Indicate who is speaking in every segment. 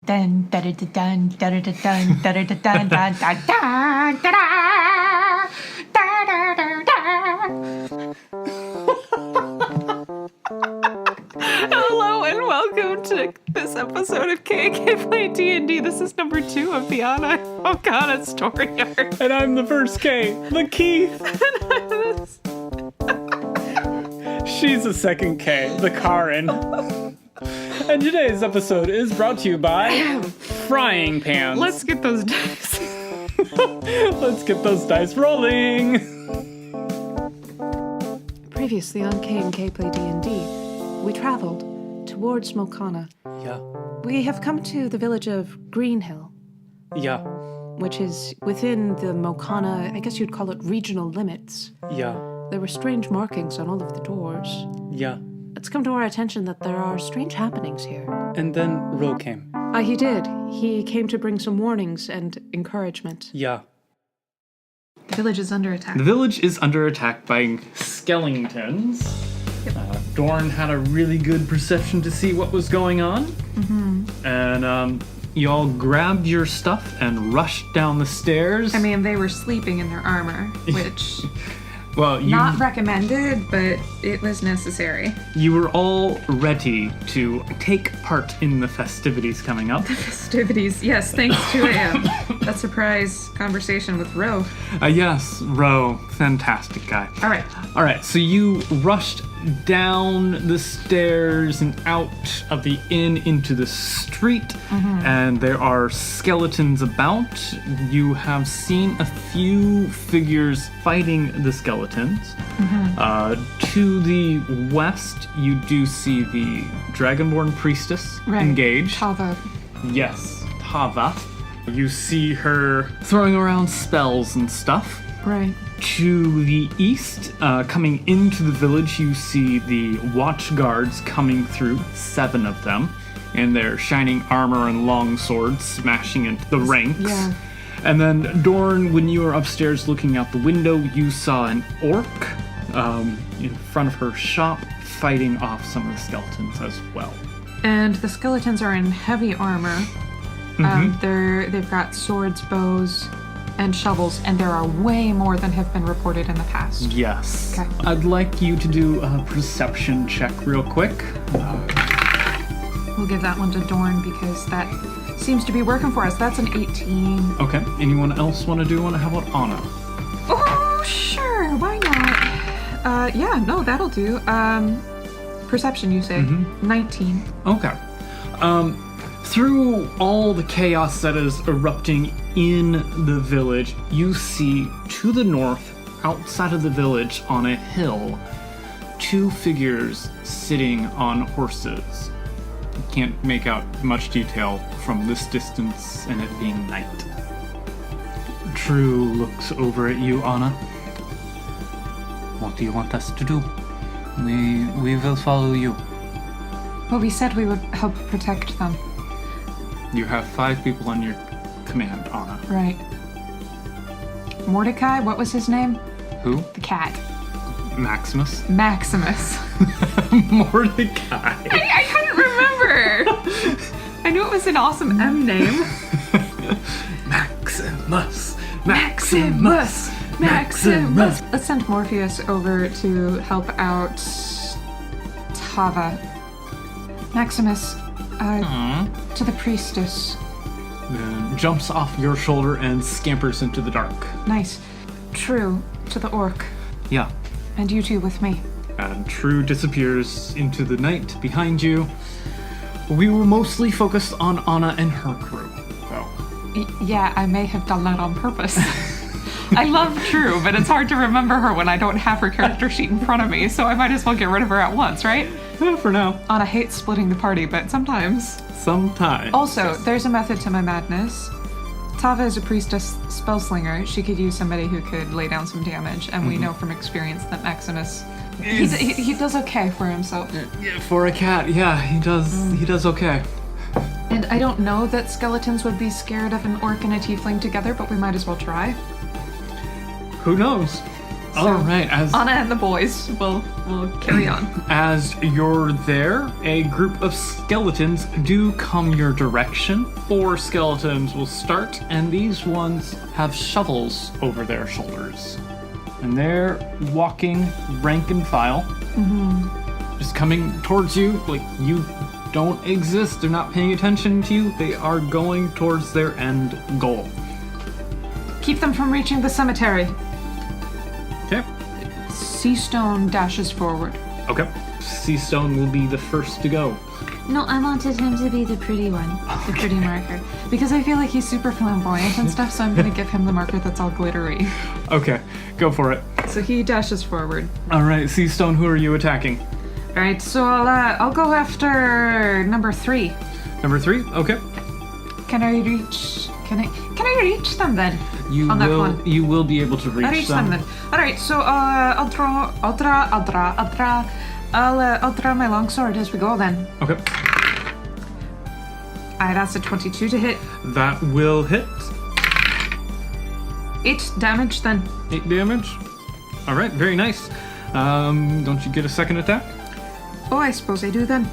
Speaker 1: Dun da da da dun da da da dun da da da dun dun dun dun da da da da. Hello and welcome to this episode of KnKplayDnD. This is number 2 of the Mokana story arc.
Speaker 2: And I'm the first K, the Keith. She's the second K, the Karin. And today's episode is brought to you by frying pans.
Speaker 1: Let's get those dice.
Speaker 2: Let's get those dice rolling.
Speaker 3: Previously on KnKplayDnD, we traveled towards Mokana.
Speaker 2: Yeah.
Speaker 3: We have come to the village of Greenhill,
Speaker 2: Yeah.
Speaker 3: which is within the Mokana, I guess you'd call it regional limits.
Speaker 2: Yeah.
Speaker 3: There were strange markings on all of the doors.
Speaker 2: Yeah.
Speaker 3: It's come to our attention that there are strange happenings here.
Speaker 2: And then Ro came.
Speaker 3: He did. He came to bring some warnings and encouragement.
Speaker 2: Yeah.
Speaker 1: The village is under attack.
Speaker 2: The village is under attack by skeletons. Dorn had a really good perception to see what was going on. Mm-hmm. And y'all grabbed your stuff and rushed down the stairs.
Speaker 1: I mean, they were sleeping in their armor, which...
Speaker 2: Well,
Speaker 1: not recommended, but it was necessary.
Speaker 2: You were all ready to take part in the festivities coming up.
Speaker 1: Festivities, yes, thanks to that surprise conversation with Ro.
Speaker 2: Yes, Ro, fantastic guy. All right, so you rushed down the stairs and out of the inn into the street, and there are skeletons about. You have seen a few figures fighting the skeletons. To the west, you do see the Dragonborn priestess engaged.
Speaker 1: Tava.
Speaker 2: Yes, Tava. You see her throwing around spells and stuff.
Speaker 1: Right.
Speaker 2: To the east, coming into the village, you see the watch guards coming through, 7 of them, and their shining armor and long swords smashing into the ranks.
Speaker 1: Yeah.
Speaker 2: And then, Dorn, when you were upstairs looking out the window, you saw an orc in front of her shop fighting off some of the skeletons as well.
Speaker 1: And the skeletons are in heavy armor. They've got swords, bows, and shovels, and there are way more than have been reported in the past.
Speaker 2: Yes.
Speaker 1: Okay.
Speaker 2: I'd like you to do a perception check real quick.
Speaker 1: We'll give that one to Dorn because that seems to be working for us. That's an 18.
Speaker 2: Okay. Anyone else want to do one? How about Anna?
Speaker 1: Oh, sure. Why not? Yeah, no, that'll do. Perception, you say. 19.
Speaker 2: Okay. Through all the chaos that is erupting in the village, you see to the north, outside of the village on a hill, 2 figures sitting on horses. You can't make out much detail from this distance and it being night. True looks over at you, Anna. What do you want us to do? We will follow you.
Speaker 1: Well, we said we would help protect them.
Speaker 2: You have 5 people on your command, Anna.
Speaker 1: Right. Mordecai, what was his name?
Speaker 2: Who?
Speaker 1: The cat.
Speaker 2: Maximus.
Speaker 1: Maximus.
Speaker 2: Mordecai.
Speaker 1: I couldn't remember. I knew it was an awesome M name.
Speaker 2: Maximus.
Speaker 1: Maximus. Maximus. Let's send Morpheus over to help out Tava. Maximus, to the priestess.
Speaker 2: Jumps off your shoulder and scampers into the dark.
Speaker 1: Nice. True, to the orc.
Speaker 2: Yeah.
Speaker 1: And you two with me.
Speaker 2: And True disappears into the night behind you. We were mostly focused on Anna and her crew, though.
Speaker 1: Yeah, I may have done that on purpose. I love True, but it's hard to remember her when I don't have her character sheet in front of me, so I might as well get rid of her at once, right?
Speaker 2: For now.
Speaker 1: Anna hates splitting the party, but sometimes. Also, there's a method to my madness. Tava is a priestess spellslinger. She could use somebody who could lay down some damage, and we know from experience that Maximus, he does okay for himself.
Speaker 2: Yeah, for a cat, yeah, he does okay.
Speaker 1: And I don't know that skeletons would be scared of an orc and a tiefling together, but we might as well try.
Speaker 2: Who knows?
Speaker 1: So
Speaker 2: All right,
Speaker 1: Anna and the boys will carry on.
Speaker 2: As you're there, a group of skeletons do come your direction. 4 skeletons will start, and these ones have shovels over their shoulders. And they're walking rank and file. Just coming towards you, like you don't exist. They're not paying attention to you. They are going towards their end goal.
Speaker 1: Keep them from reaching the cemetery.
Speaker 2: Okay.
Speaker 1: Seastone dashes forward.
Speaker 2: Okay. Seastone will be the first to go.
Speaker 1: No, I wanted him to be the pretty one, the pretty marker. Because I feel like he's super flamboyant and stuff, so I'm gonna give him the marker that's all glittery.
Speaker 2: Okay, go for it.
Speaker 1: So he dashes forward.
Speaker 2: All right, Seastone, who are you attacking?
Speaker 1: Alright, so I'll go after number 3.
Speaker 2: Number 3? Okay.
Speaker 1: Can I reach them then?
Speaker 2: You
Speaker 1: on that
Speaker 2: will.
Speaker 1: one.
Speaker 2: You will be able to reach,
Speaker 1: I'll reach them then. Alright, so I'll draw my longsword as we go then.
Speaker 2: Okay.
Speaker 1: That's a 22 to hit.
Speaker 2: That will hit.
Speaker 1: 8 damage then.
Speaker 2: 8 damage. All right, very nice. Don't you get a second attack?
Speaker 1: Oh, I suppose I do then.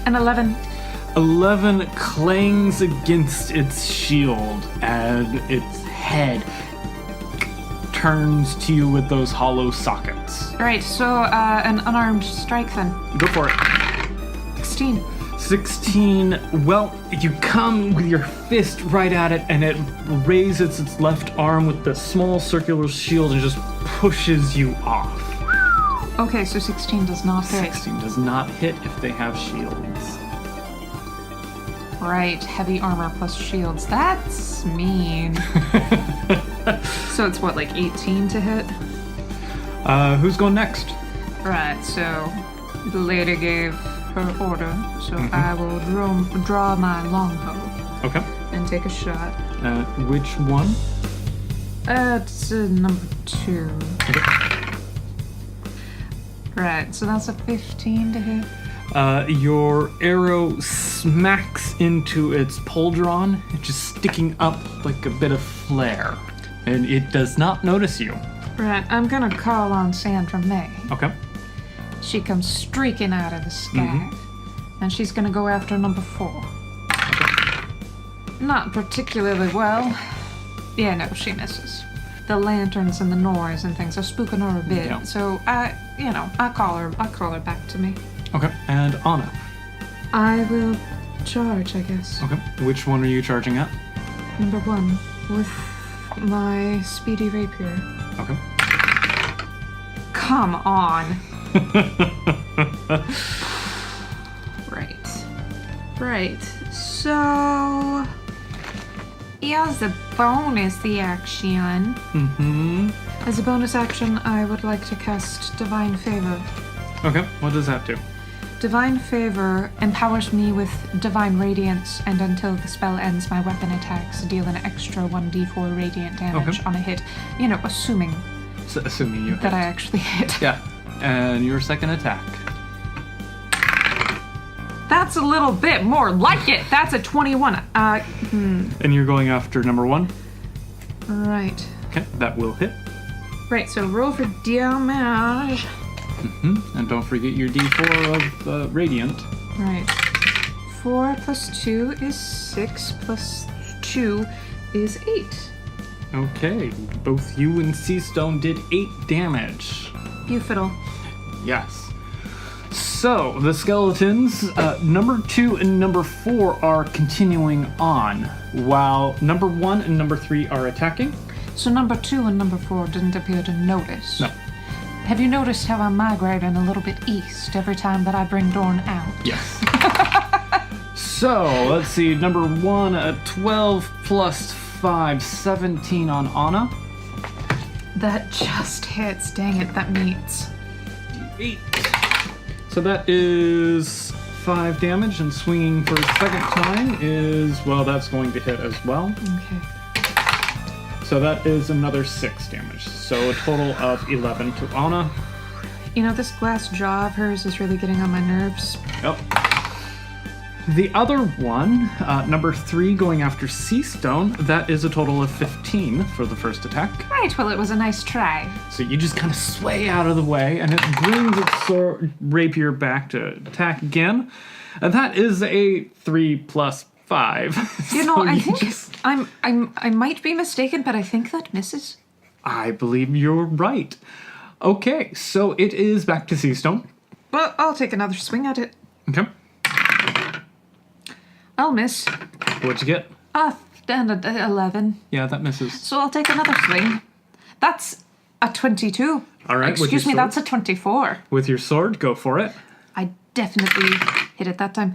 Speaker 1: An 11.
Speaker 2: 11 clangs against its shield, and its head turns to you with those hollow sockets.
Speaker 1: Right, so an unarmed strike then.
Speaker 2: Go for it.
Speaker 1: 16.
Speaker 2: 16. Well, you come with your fist right at it, and it raises its left arm with the small circular shield and just pushes you off.
Speaker 1: Okay, so 16 does not hit.
Speaker 2: 16 does not hit if they have shields.
Speaker 1: Right, heavy armor plus shields. That's mean. So it's what, like 18 to hit?
Speaker 2: Who's going next?
Speaker 1: Right, so the lady gave her order, so I will draw my longbow
Speaker 2: Okay.
Speaker 1: and take a shot.
Speaker 2: Which one?
Speaker 1: It's number 2.
Speaker 2: Okay.
Speaker 1: Right, so that's a 15 to hit.
Speaker 2: Your arrow smacks into its pauldron, just sticking up like a bit of flare, and it does not notice you.
Speaker 1: Right, I'm gonna call on Sandra May.
Speaker 2: Okay.
Speaker 1: She comes streaking out of the sky, and she's gonna go after number 4. Not particularly well. Yeah, no, she misses. The lanterns and the noise and things are spooking her a bit,
Speaker 2: Yeah.
Speaker 1: so I call her back to me.
Speaker 2: Okay. And Anna.
Speaker 1: I will charge, I guess.
Speaker 2: Okay. Which one are you charging at?
Speaker 1: Number 1, with my speedy rapier.
Speaker 2: Okay.
Speaker 1: Come on. Right. So here's a bonus action. As a bonus action, I would like to cast Divine Favor.
Speaker 2: Okay. What does that do?
Speaker 1: Divine Favor empowers me with Divine Radiance, and until the spell ends, my weapon attacks deal an extra 1d4 radiant damage on a hit. You know, assuming
Speaker 2: Assuming you hit.
Speaker 1: that I actually hit.
Speaker 2: Yeah. And your second attack.
Speaker 1: That's a little bit more like it. That's a 21.
Speaker 2: And you're going after number 1?
Speaker 1: Right.
Speaker 2: Okay. That will hit.
Speaker 1: Right, so roll for damage.
Speaker 2: And don't forget your d4 of radiant.
Speaker 1: Right. 4 plus 2 is 6, plus 2 is 8.
Speaker 2: Okay. Both you and Seastone did 8 damage.
Speaker 1: You fiddle.
Speaker 2: Yes. So, the skeletons, number 2 and number 4 are continuing on, while number 1 and number 3 are attacking.
Speaker 1: So number 2 and number 4 didn't appear to notice.
Speaker 2: No.
Speaker 1: Have you noticed how I'm migrating a little bit east every time that I bring Dorn out?
Speaker 2: Yes. So, let's see, number 1, 12 plus 5, 17 on Anna.
Speaker 1: That just hits. Dang it, that meets.
Speaker 2: 8. So that is 5 damage, and swinging for a second time is, well, that's going to hit as well.
Speaker 1: Okay.
Speaker 2: So that is another 6 damage. So a total of 11 to Anna.
Speaker 1: You know, this glass jaw of hers is really getting on my nerves.
Speaker 2: Yep. The other one, number 3, going after Sea Stone, that is a total of 15 for the first attack.
Speaker 1: Right, well, it was a nice try.
Speaker 2: So you just kind of sway out of the way, and it brings its rapier back to attack again. And that is a 3 plus 5.
Speaker 1: You know,
Speaker 2: So
Speaker 1: I think I might be mistaken, but I think that misses.
Speaker 2: I believe you're right. Okay, so it is back to Sea Stone.
Speaker 1: Well, I'll take another swing at it.
Speaker 2: Okay.
Speaker 1: I'll miss.
Speaker 2: What'd you get?
Speaker 1: And 11.
Speaker 2: Yeah, that misses.
Speaker 1: So I'll take another swing. That's a 22.
Speaker 2: All right, with your
Speaker 1: Excuse me,
Speaker 2: sword?
Speaker 1: that's a 24.
Speaker 2: With your sword, go for it.
Speaker 1: I definitely hit it that time.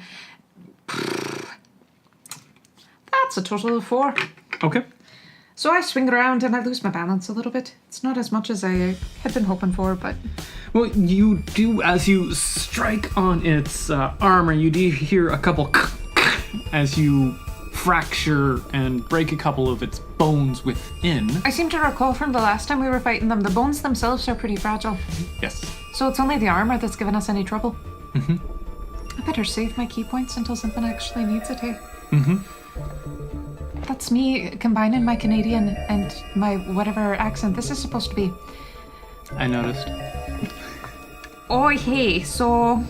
Speaker 1: That's a total of 4.
Speaker 2: Okay.
Speaker 1: So I swing around and I lose my balance a little bit. It's not as much as I had been hoping for, but...
Speaker 2: Well, you do, as you strike on its armor, you do hear a couple as you fracture and break a couple of its bones within.
Speaker 1: I seem to recall from the last time we were fighting them, the bones themselves are pretty fragile.
Speaker 2: Yes.
Speaker 1: So it's only the armor that's given us any trouble. Mm-hmm. I better save my key points until something actually needs it, hey?
Speaker 2: Mm-hmm.
Speaker 1: That's me combining my Canadian and my whatever accent this is supposed to be.
Speaker 2: I noticed.
Speaker 1: Oh, hey, so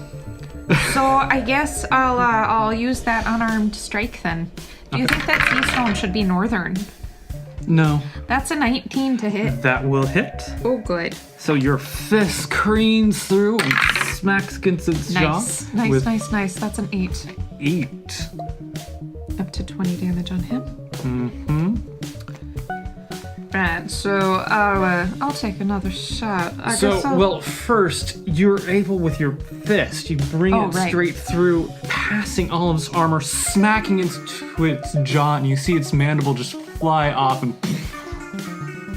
Speaker 1: I guess I'll use that unarmed strike then. Do you think that Sea Stone should be northern?
Speaker 2: No.
Speaker 1: That's a 19 to hit.
Speaker 2: That will hit.
Speaker 1: Oh, good.
Speaker 2: So your fist careens through and smacks against its jaw.
Speaker 1: Nice. That's an 8.
Speaker 2: 8.
Speaker 1: Up to 20 damage on him.
Speaker 2: Mm-hmm.
Speaker 1: Right, so I'll take another shot.
Speaker 2: Well, first, you're able with your fist. You bring it straight through, passing all of its armor, smacking into its jaw, and you see its mandible just fly off and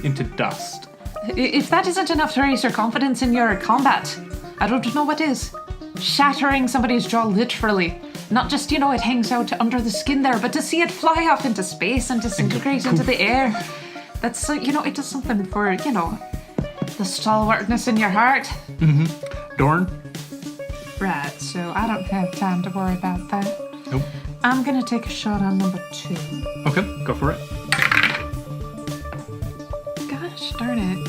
Speaker 2: into dust.
Speaker 1: If that isn't enough to raise your confidence in your combat, I don't know what is. Shattering somebody's jaw literally. Not just, it hangs out under the skin there, but to see it fly off into space and disintegrate into the air. That's, it does something for, the stalwartness in your heart.
Speaker 2: Mm-hmm. Dorn?
Speaker 1: Right, so I don't have time to worry about that.
Speaker 2: Nope.
Speaker 1: I'm gonna take a shot on number 2.
Speaker 2: Okay, go for it.
Speaker 1: Gosh darn it.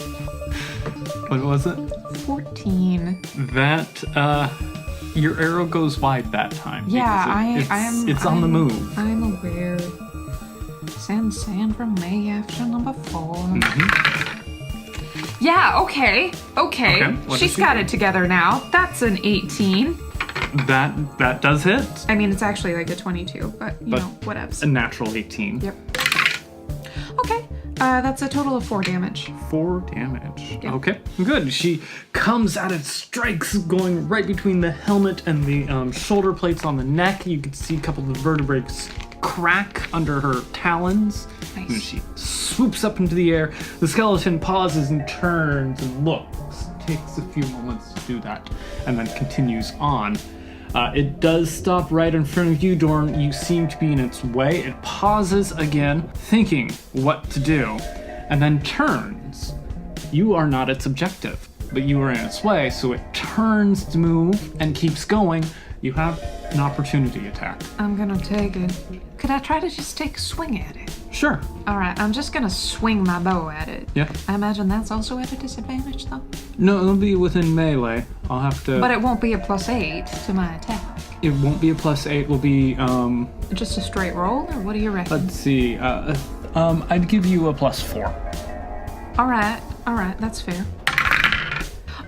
Speaker 2: What was it?
Speaker 1: 14.
Speaker 2: That, your arrow goes wide that time.
Speaker 1: Yeah,
Speaker 2: It's on the move.
Speaker 1: I'm aware. Sand from May after number 4.
Speaker 2: Mm-hmm.
Speaker 1: Yeah, okay. She's got it together now. That's an 18.
Speaker 2: That does hit.
Speaker 1: I mean, it's actually like a 22, but whatevs.
Speaker 2: A natural 18.
Speaker 1: Yep. Okay, that's a total of 4 damage.
Speaker 2: 4 damage.
Speaker 1: Yep.
Speaker 2: Okay, good. She comes at it, strikes going right between the helmet and the shoulder plates on the neck. You can see a couple of the vertebrae crack under her talons.
Speaker 1: Nice.
Speaker 2: And she swoops up into the air. The skeleton pauses and turns and looks. Takes a few moments to do that, and then continues on. It does stop right in front of you, Dorn. You seem to be in its way. It pauses again, thinking what to do, and then turns. You are not its objective, but you are in its way, so it turns to move and keeps going. You have an opportunity attack.
Speaker 1: I'm gonna take it. Could I try to just take a swing at it?
Speaker 2: Sure.
Speaker 1: All right, I'm just gonna swing my bow at it.
Speaker 2: Yeah.
Speaker 1: I imagine that's also at a disadvantage, though.
Speaker 2: No, it'll be within melee. I'll have to...
Speaker 1: But it won't be a +8 to my attack.
Speaker 2: It won't be a +8. It will be,
Speaker 1: Just a straight roll, or what do you reckon?
Speaker 2: let's see. I'd give you a +4.
Speaker 1: All right, that's fair.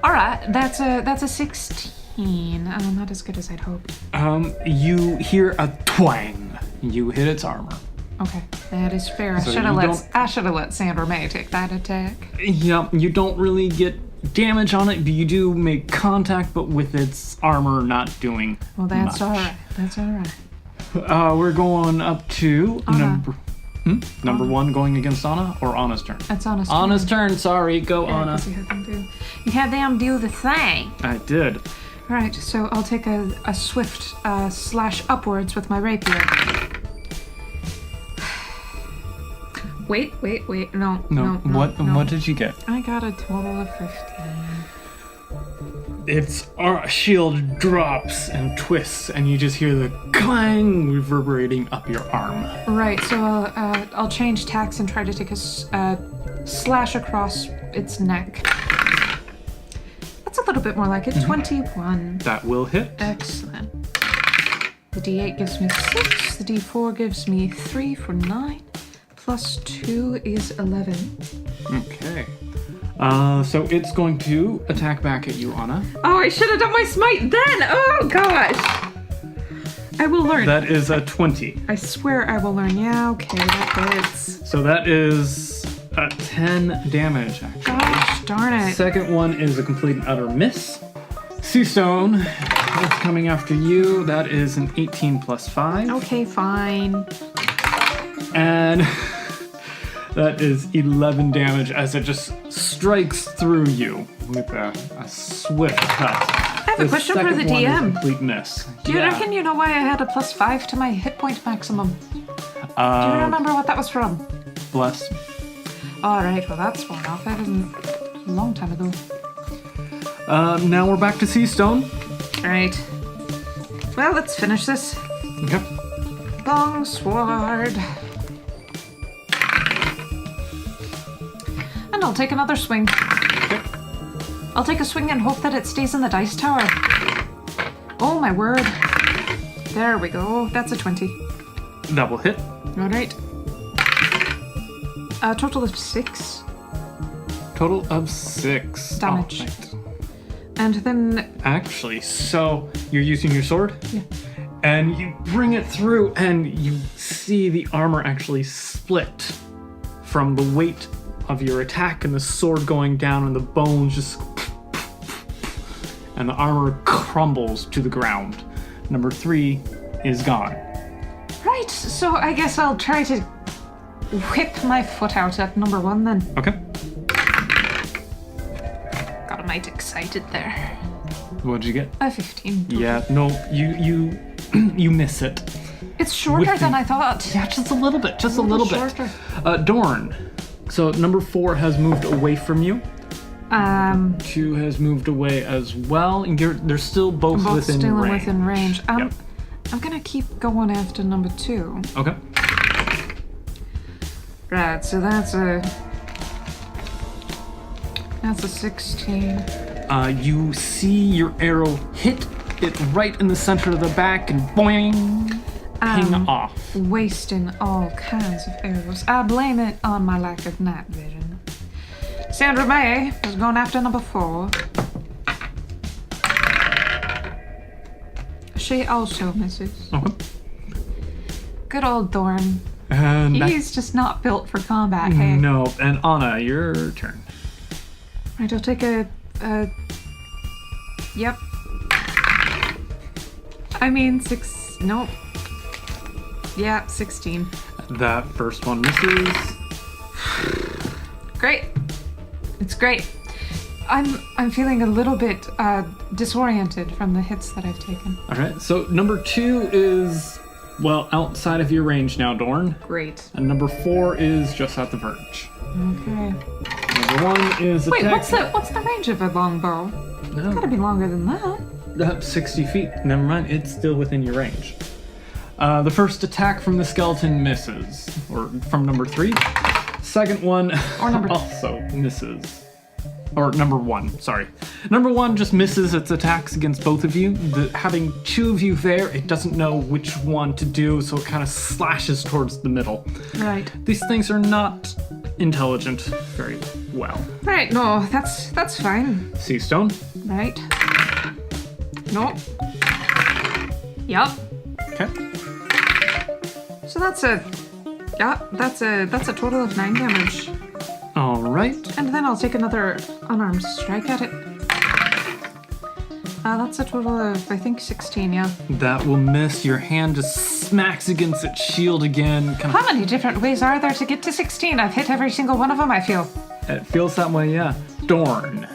Speaker 1: All right, that's a 16. Not as good as I'd hoped.
Speaker 2: You hear a twang. You hit its armor.
Speaker 1: Okay, that is fair.
Speaker 2: So
Speaker 1: I should have let Sandra May take that attack.
Speaker 2: Yeah, you don't really get damage on it, but you do make contact, but with its armor not doing
Speaker 1: That's
Speaker 2: much.
Speaker 1: all right. That's all right.
Speaker 2: We're going up to
Speaker 1: Anna.
Speaker 2: number 1 going against Anna, or Anna's turn?
Speaker 1: That's Anna's turn.
Speaker 2: Anna's turn, sorry. Go,
Speaker 1: Yeah,
Speaker 2: Anna.
Speaker 1: 'cause you had them do the thing.
Speaker 2: I did.
Speaker 1: All right, so I'll take a swift slash upwards with my rapier. Wait. No.
Speaker 2: What did you get?
Speaker 1: I got a total of 15.
Speaker 2: its shield drops and twists, and you just hear the clang reverberating up your arm.
Speaker 1: Right, so I'll change tacks and try to take a slash across its neck. That's a little bit more like it. 21.
Speaker 2: That will hit.
Speaker 1: Excellent. The D8 gives me 6. The D4 gives me 3 for 9. Plus 2 is 11.
Speaker 2: Okay. So it's going to attack back at you, Anna.
Speaker 1: Oh, I should have done my smite then! Oh, gosh! I will learn.
Speaker 2: That is a 20.
Speaker 1: I swear I will learn. Yeah, okay, that hits.
Speaker 2: So that is 10 damage, actually.
Speaker 1: Gosh darn it.
Speaker 2: Second one is a complete and utter miss. Seastone is coming after you. That is an 18 plus 5.
Speaker 1: Okay, fine.
Speaker 2: And that is 11 damage as it just strikes through you with a swift cut.
Speaker 1: I have a question for the
Speaker 2: second one is a
Speaker 1: DM.
Speaker 2: complete miss.
Speaker 1: Do you reckon you know why I had a plus 5 to my hit point maximum? Do you remember what that was from?
Speaker 2: Bless me.
Speaker 1: Alright, well that's worn off. That isn't a long time ago.
Speaker 2: Now we're back to Seastone.
Speaker 1: Alright. Well, let's finish this.
Speaker 2: Okay.
Speaker 1: Long sword. And I'll take another swing.
Speaker 2: Okay.
Speaker 1: I'll take a swing and hope that it stays in the dice tower. Oh my word. There we go. That's a 20.
Speaker 2: That will hit.
Speaker 1: Alright. A total of 6
Speaker 2: Total of 6.
Speaker 1: damage.
Speaker 2: All right.
Speaker 1: And then...
Speaker 2: Actually, so you're using your sword?
Speaker 1: Yeah.
Speaker 2: And you bring it through and you see the armor actually split from the weight of your attack and the sword going down and the bones just... and the armor crumbles to the ground. Number 3 is gone.
Speaker 1: Right, so I guess I'll try to whip my foot out at number 1 then.
Speaker 2: Okay.
Speaker 1: Got a mite excited there.
Speaker 2: What did you get?
Speaker 1: A 15.
Speaker 2: Yeah, no, you you miss it.
Speaker 1: It's shorter
Speaker 2: With
Speaker 1: than
Speaker 2: the-
Speaker 1: I thought.
Speaker 2: Yeah, just a little bit, just a little bit.
Speaker 1: Shorter.
Speaker 2: Dorn. So number 4 has moved away from you. 2 has moved away as well, and they're still both within
Speaker 1: still
Speaker 2: range.
Speaker 1: within range.
Speaker 2: Yep.
Speaker 1: I'm gonna keep going after number 2.
Speaker 2: Okay.
Speaker 1: Right, so that's a 16.
Speaker 2: You see your arrow hit it right in the center of the back and boing, ping off.
Speaker 1: Wasting all kinds of arrows. I blame it on my lack of night vision. Sandra May is going after number 4. She also misses.
Speaker 2: Okay.
Speaker 1: Good old Dorn.
Speaker 2: And
Speaker 1: He's just not built for combat, hey?
Speaker 2: no, and Anna, your turn.
Speaker 1: Right, I'll take a yep. I mean, 6, nope. Yeah, 16.
Speaker 2: That first one misses.
Speaker 1: Great. It's great. I'm feeling a little bit disoriented from the hits that I've taken.
Speaker 2: All right, so number 2 is, well, outside of your range now, Dorn.
Speaker 1: Great.
Speaker 2: And number 4 is just at the verge.
Speaker 1: Okay.
Speaker 2: Number 1 is
Speaker 1: Wait,
Speaker 2: attack.
Speaker 1: what's the range of a longbow?
Speaker 2: No,
Speaker 1: Gotta be longer than that.
Speaker 2: 60 feet. Never mind, it's still within your range. The first attack from the skeleton misses, or from number 3. Second one
Speaker 1: Or number
Speaker 2: also misses. Or number 1, sorry. Number 1 just misses its attacks against both of you. Having 2 of you there, it doesn't know which one to do, so it kind of slashes towards the middle.
Speaker 1: Right.
Speaker 2: These things are not intelligent very well.
Speaker 1: Right, no, that's fine.
Speaker 2: Seastone.
Speaker 1: Right. Nope. Yup.
Speaker 2: Okay.
Speaker 1: So that's a total of 9 damage.
Speaker 2: All right.
Speaker 1: And then I'll take another unarmed strike at it. That's a total of, I think, 16, yeah.
Speaker 2: That will miss. Your hand just smacks against its shield again. Kind
Speaker 1: How many different ways are there to get to 16? I've hit every single one of them, I feel.
Speaker 2: of, it feels that way, yeah. Dorn.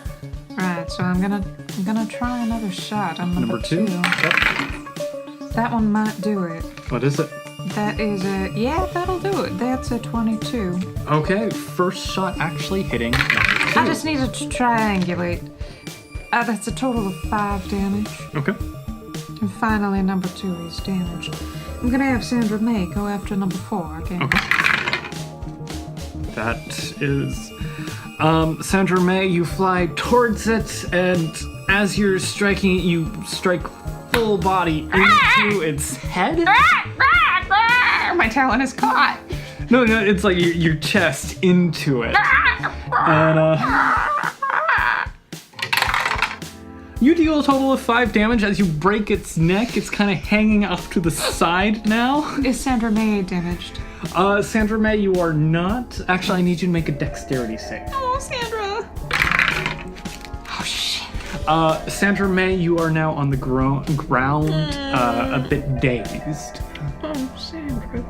Speaker 1: Right, so I'm gonna try another shot on number 2.
Speaker 2: Yep.
Speaker 1: That one might do it.
Speaker 2: What is it?
Speaker 1: That is a, yeah, that'll do it. That's a 22.
Speaker 2: Okay, first shot actually hitting.
Speaker 1: I just needed to triangulate. That's a total of 5 damage.
Speaker 2: Okay.
Speaker 1: And finally, number 2 is damaged. I'm gonna have Sandra May go after number 4 again.
Speaker 2: Okay. That is... Sandra May, you fly towards it, and as you're striking it, you strike full body into its head.
Speaker 1: My talon is caught.
Speaker 2: No, it's like your chest into it. And, you deal a total of 5 damage as you break its neck. It's kind of hanging off to the side now.
Speaker 1: Is Sandra May damaged?
Speaker 2: Sandra May, you are not. Actually, I need you to make a dexterity save.
Speaker 1: Oh, Sandra. Oh, shit.
Speaker 2: Sandra May, you are now on the ground, a bit dazed.
Speaker 1: Oh, Sandra.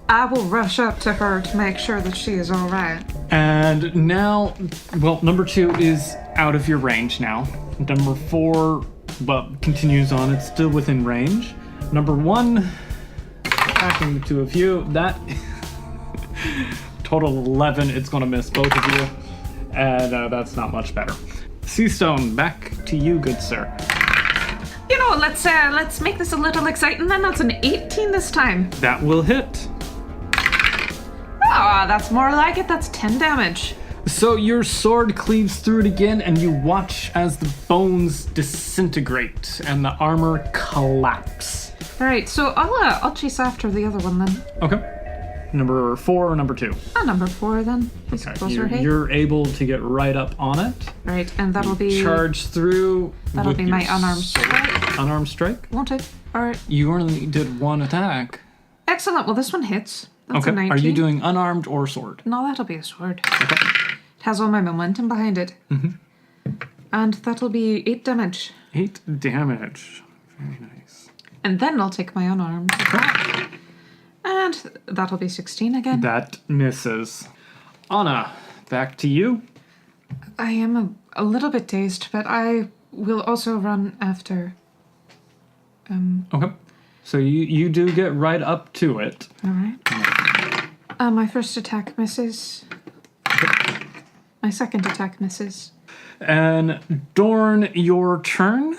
Speaker 1: I will rush up to her to make sure that she is all right.
Speaker 2: And now, well, number 2 is out of your range now. Number 4, well, continues on. It's still within range. Number 1, attacking the 2 of you. That total of 11. It's going to miss both of you, and that's not much better. Seastone, back to you, good sir.
Speaker 1: You know, let's make this a little exciting. Then that's an 18 this time.
Speaker 2: That will hit.
Speaker 1: Ah, that's more like it. That's 10 damage.
Speaker 2: So your sword cleaves through it again, and you watch as the bones disintegrate and the armor collapse.
Speaker 1: All right, so I'll chase after the other one then.
Speaker 2: Okay. Number 4 or number 2?
Speaker 1: Number 4 then. He's closer, hey?
Speaker 2: You're able to get right up on it.
Speaker 1: Right, and that'll be...
Speaker 2: Charge through.
Speaker 1: That'll
Speaker 2: with
Speaker 1: be
Speaker 2: your
Speaker 1: my unarmed strike.
Speaker 2: Unarmed strike?
Speaker 1: Won't it? All right.
Speaker 2: You only did 1 attack.
Speaker 1: Excellent. Well, this one hits. That's a 19.
Speaker 2: Are you doing unarmed or sword?
Speaker 1: No, that'll be a sword.
Speaker 2: Okay.
Speaker 1: It has all my momentum behind it. Mm-hmm. And that'll be 8 damage.
Speaker 2: 8 damage. Very nice.
Speaker 1: And then I'll take my unarmed attack. And that'll be 16 again.
Speaker 2: That misses. Anna, back to you.
Speaker 1: I am a little bit dazed, but I will also run after.
Speaker 2: Okay. So you do get right up to it.
Speaker 1: All right. My first attack misses. My second attack misses.
Speaker 2: And Dorn, your turn.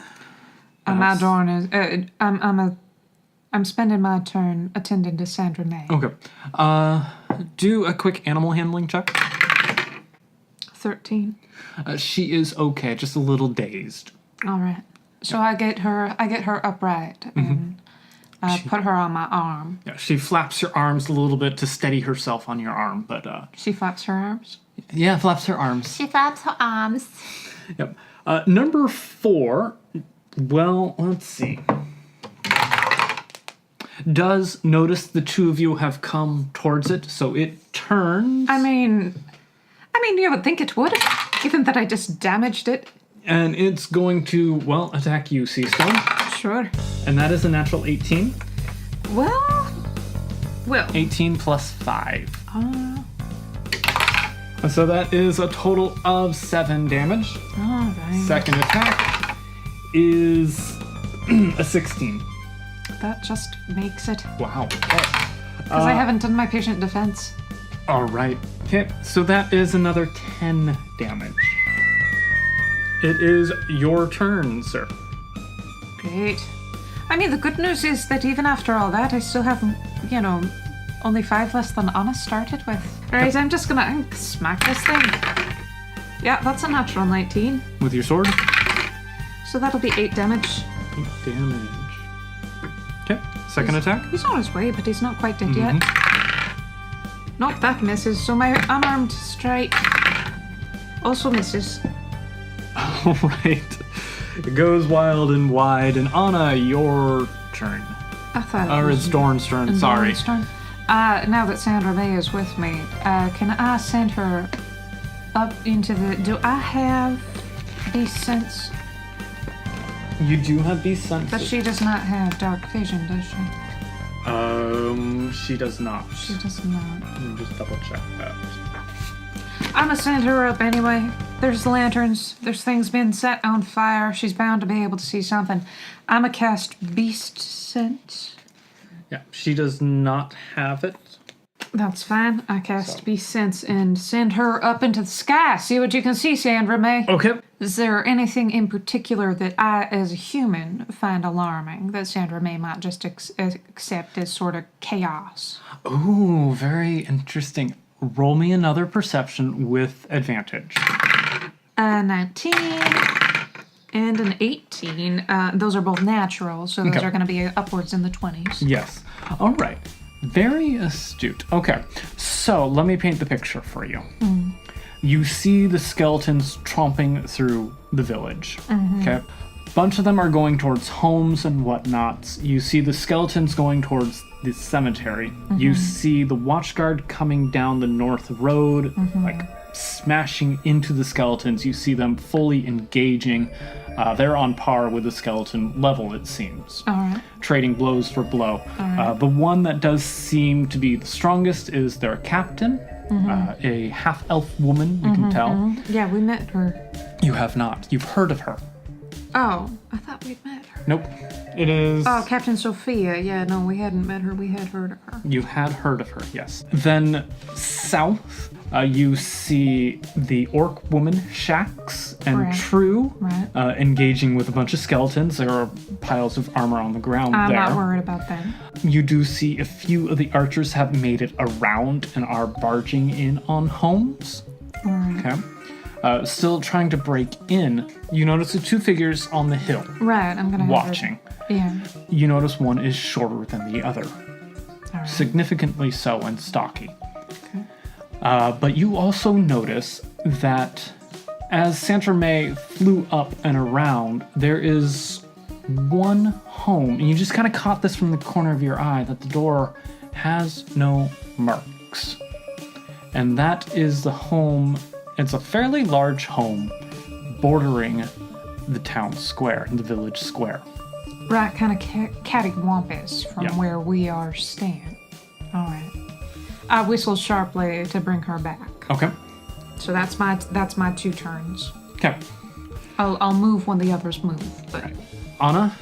Speaker 1: My Dorn is. I'm spending my turn attending to Sandra May.
Speaker 2: Okay. Do a quick animal handling check.
Speaker 1: 13.
Speaker 2: She is okay, just a little dazed.
Speaker 1: All right. So I get her upright and put her on my arm.
Speaker 2: Yeah, she flaps her arms a little bit to steady herself on your arm, but
Speaker 1: She flaps her arms.
Speaker 2: Yeah, flaps her arms.
Speaker 1: She flaps her arms.
Speaker 2: Yep. Number 4. Well, let's see. Does notice the 2 of you have come towards it, so it turns.
Speaker 1: I mean, you would think it would, given that I just damaged it.
Speaker 2: And it's going to, well, attack you, Seastone.
Speaker 1: Sure.
Speaker 2: And that is a natural 18.
Speaker 1: Well.
Speaker 2: 18 plus 5. So that is a total of 7 damage.
Speaker 1: All right.
Speaker 2: Second attack is a 16.
Speaker 1: That just makes it.
Speaker 2: Wow.
Speaker 1: Because I haven't done my patient defense.
Speaker 2: All right. Okay, so that is another 10 damage. It is your turn, sir.
Speaker 1: Great. I mean, the good news is that even after all that, I still have, only 5 less than Anna started with. All right, I'm just gonna smack this thing. Yeah, that's a natural 19.
Speaker 2: With your sword?
Speaker 1: So that'll be 8 damage.
Speaker 2: 8 damage. Okay, second attack.
Speaker 1: He's on his way, but he's not quite dead yet. Nope, that misses. So my unarmed strike also misses.
Speaker 2: All right. It goes wild and wide, and Anna, your turn.
Speaker 1: I thought
Speaker 2: Or it's Dorn's turn, sorry.
Speaker 1: Dorn's turn. Now that Sandra May is with me, can I send her up into the... Do I have Beast Sense?
Speaker 2: You do have Beast Sense.
Speaker 1: But she does not have Dark Vision, does she?
Speaker 2: She does not.
Speaker 1: She does not.
Speaker 2: Let me just double check that.
Speaker 1: I'm gonna send her up anyway. There's lanterns. There's things being set on fire. She's bound to be able to see something. I'm gonna cast Beast Sense.
Speaker 2: Yeah, she does not have it.
Speaker 1: That's fine. I cast Beast Sense and send her up into the sky. See what you can see, Sandra May.
Speaker 2: Okay.
Speaker 1: Is there anything in particular that I, as a human, find alarming that Sandra May might just accept as sort of chaos?
Speaker 2: Ooh, very interesting. Roll me another perception with advantage.
Speaker 1: 19 and an 18. Those are both natural, so those are going to be upwards in the 20s.
Speaker 2: Yes. All right. Very astute. Okay, so let me paint the picture for you. You see the skeletons tromping through the village. Okay, bunch of them are going towards homes and whatnots. You see the skeletons going towards the cemetery. You see the watchguard coming down the north road, like smashing into the skeletons. You see them fully engaging. They're on par with the skeleton level, it seems.
Speaker 1: All right.
Speaker 2: Trading blows for blow.
Speaker 1: Right.
Speaker 2: The one that does seem to be the strongest is their captain, a half-elf woman, you can tell.
Speaker 1: Yeah, we met her.
Speaker 2: You have not. You've heard of her.
Speaker 1: Oh, I thought we'd met her.
Speaker 2: Nope. It is...
Speaker 1: Oh, Captain Sophia. Yeah, no, we hadn't met her. We had heard of her.
Speaker 2: You had heard of her, yes. Then south, you see the orc woman, Shax, and True, engaging with a bunch of skeletons. There are piles of armor on the ground
Speaker 1: I'm
Speaker 2: there.
Speaker 1: not worried about that.
Speaker 2: You do see a few of the archers have made it around and are barging in on homes.
Speaker 1: All right.
Speaker 2: Okay. Still trying to break in. You notice the two figures on the hill.
Speaker 1: Right, I'm gonna
Speaker 2: watching.
Speaker 1: Yeah.
Speaker 2: You notice one is shorter than the other.
Speaker 1: All right.
Speaker 2: Significantly so and stocky.
Speaker 1: Okay.
Speaker 2: But you also notice that as Sandra May flew up and around, there is one home, and you just kind of caught this from the corner of your eye, that the door has no marks. And that is the home. It's a fairly large home bordering the town square, the village square.
Speaker 1: Right, kind of cattywampus from where we are staying. All right. I whistle sharply to bring her back.
Speaker 2: Okay.
Speaker 1: So that's my 2 turns.
Speaker 2: Okay.
Speaker 1: I'll move when the others move. But
Speaker 2: Right. Anna,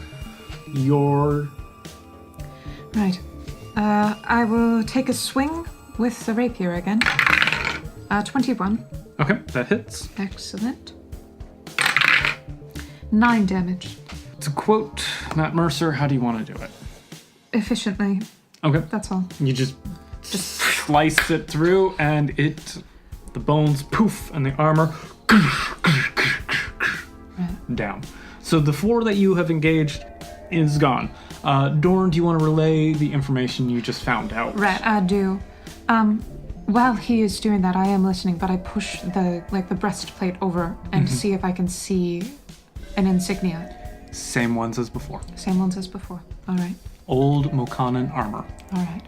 Speaker 2: your...
Speaker 1: Right. I will take a swing with the rapier again. 21.
Speaker 2: Okay, that hits.
Speaker 1: Excellent. 9 damage.
Speaker 2: To quote Matt Mercer, how do you want to do it?
Speaker 1: Efficiently.
Speaker 2: Okay.
Speaker 1: That's all.
Speaker 2: You just slice it through, and the bones poof, and the armor down. So the 4 that you have engaged is gone. Dorn, do you want to relay the information you just found out?
Speaker 1: Right, I do. While he is doing that, I am listening, but I push the breastplate over and see if I can see an insignia.
Speaker 2: Same ones as before.
Speaker 1: Same ones as before. All right.
Speaker 2: Old Mokana armor.
Speaker 1: All right.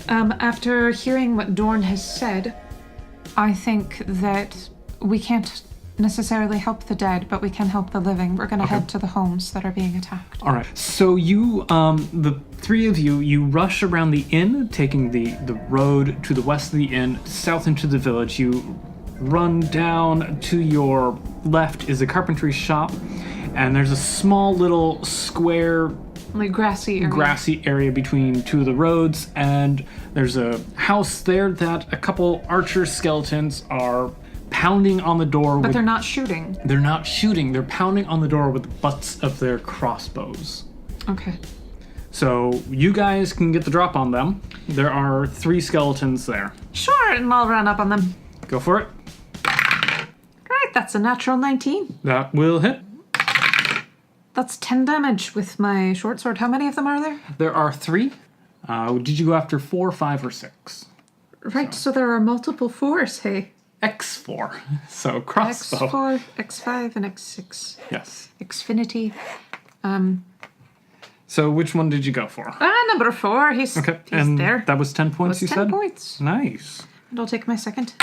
Speaker 1: After hearing what Dorn has said, I think that we can't necessarily help the dead, but we can help the living. We're going to head to the homes that are being attacked.
Speaker 2: All right. So you, the 3 of you rush around the inn, taking the road to the west of the inn, south into the village. You run down. To your left is a carpentry shop, and there's a small little square,
Speaker 1: like grassy area
Speaker 2: between 2 of the roads, and there's a house there that a couple archer skeletons are pounding on the door.
Speaker 1: But they're not shooting.
Speaker 2: They're not shooting. They're pounding on the door with the butts of their crossbows.
Speaker 1: Okay.
Speaker 2: So you guys can get the drop on them. There are 3 skeletons there.
Speaker 1: Sure, and I'll run up on them.
Speaker 2: Go for it.
Speaker 1: Great, that's a natural 19.
Speaker 2: That will hit.
Speaker 1: That's 10 damage with my short sword. How many of them are there?
Speaker 2: There are 3. Did you go after 4, 5, or 6?
Speaker 1: Right, so there are multiple 4s, hey.
Speaker 2: X4. So crossbow.
Speaker 1: X4, X5, and X6.
Speaker 2: Yes.
Speaker 1: Xfinity.
Speaker 2: So which one did you go for?
Speaker 1: Number 4. He's
Speaker 2: and
Speaker 1: there.
Speaker 2: That was 10 points, you
Speaker 1: 10
Speaker 2: said?
Speaker 1: 10 points.
Speaker 2: Nice.
Speaker 1: And I'll take my second.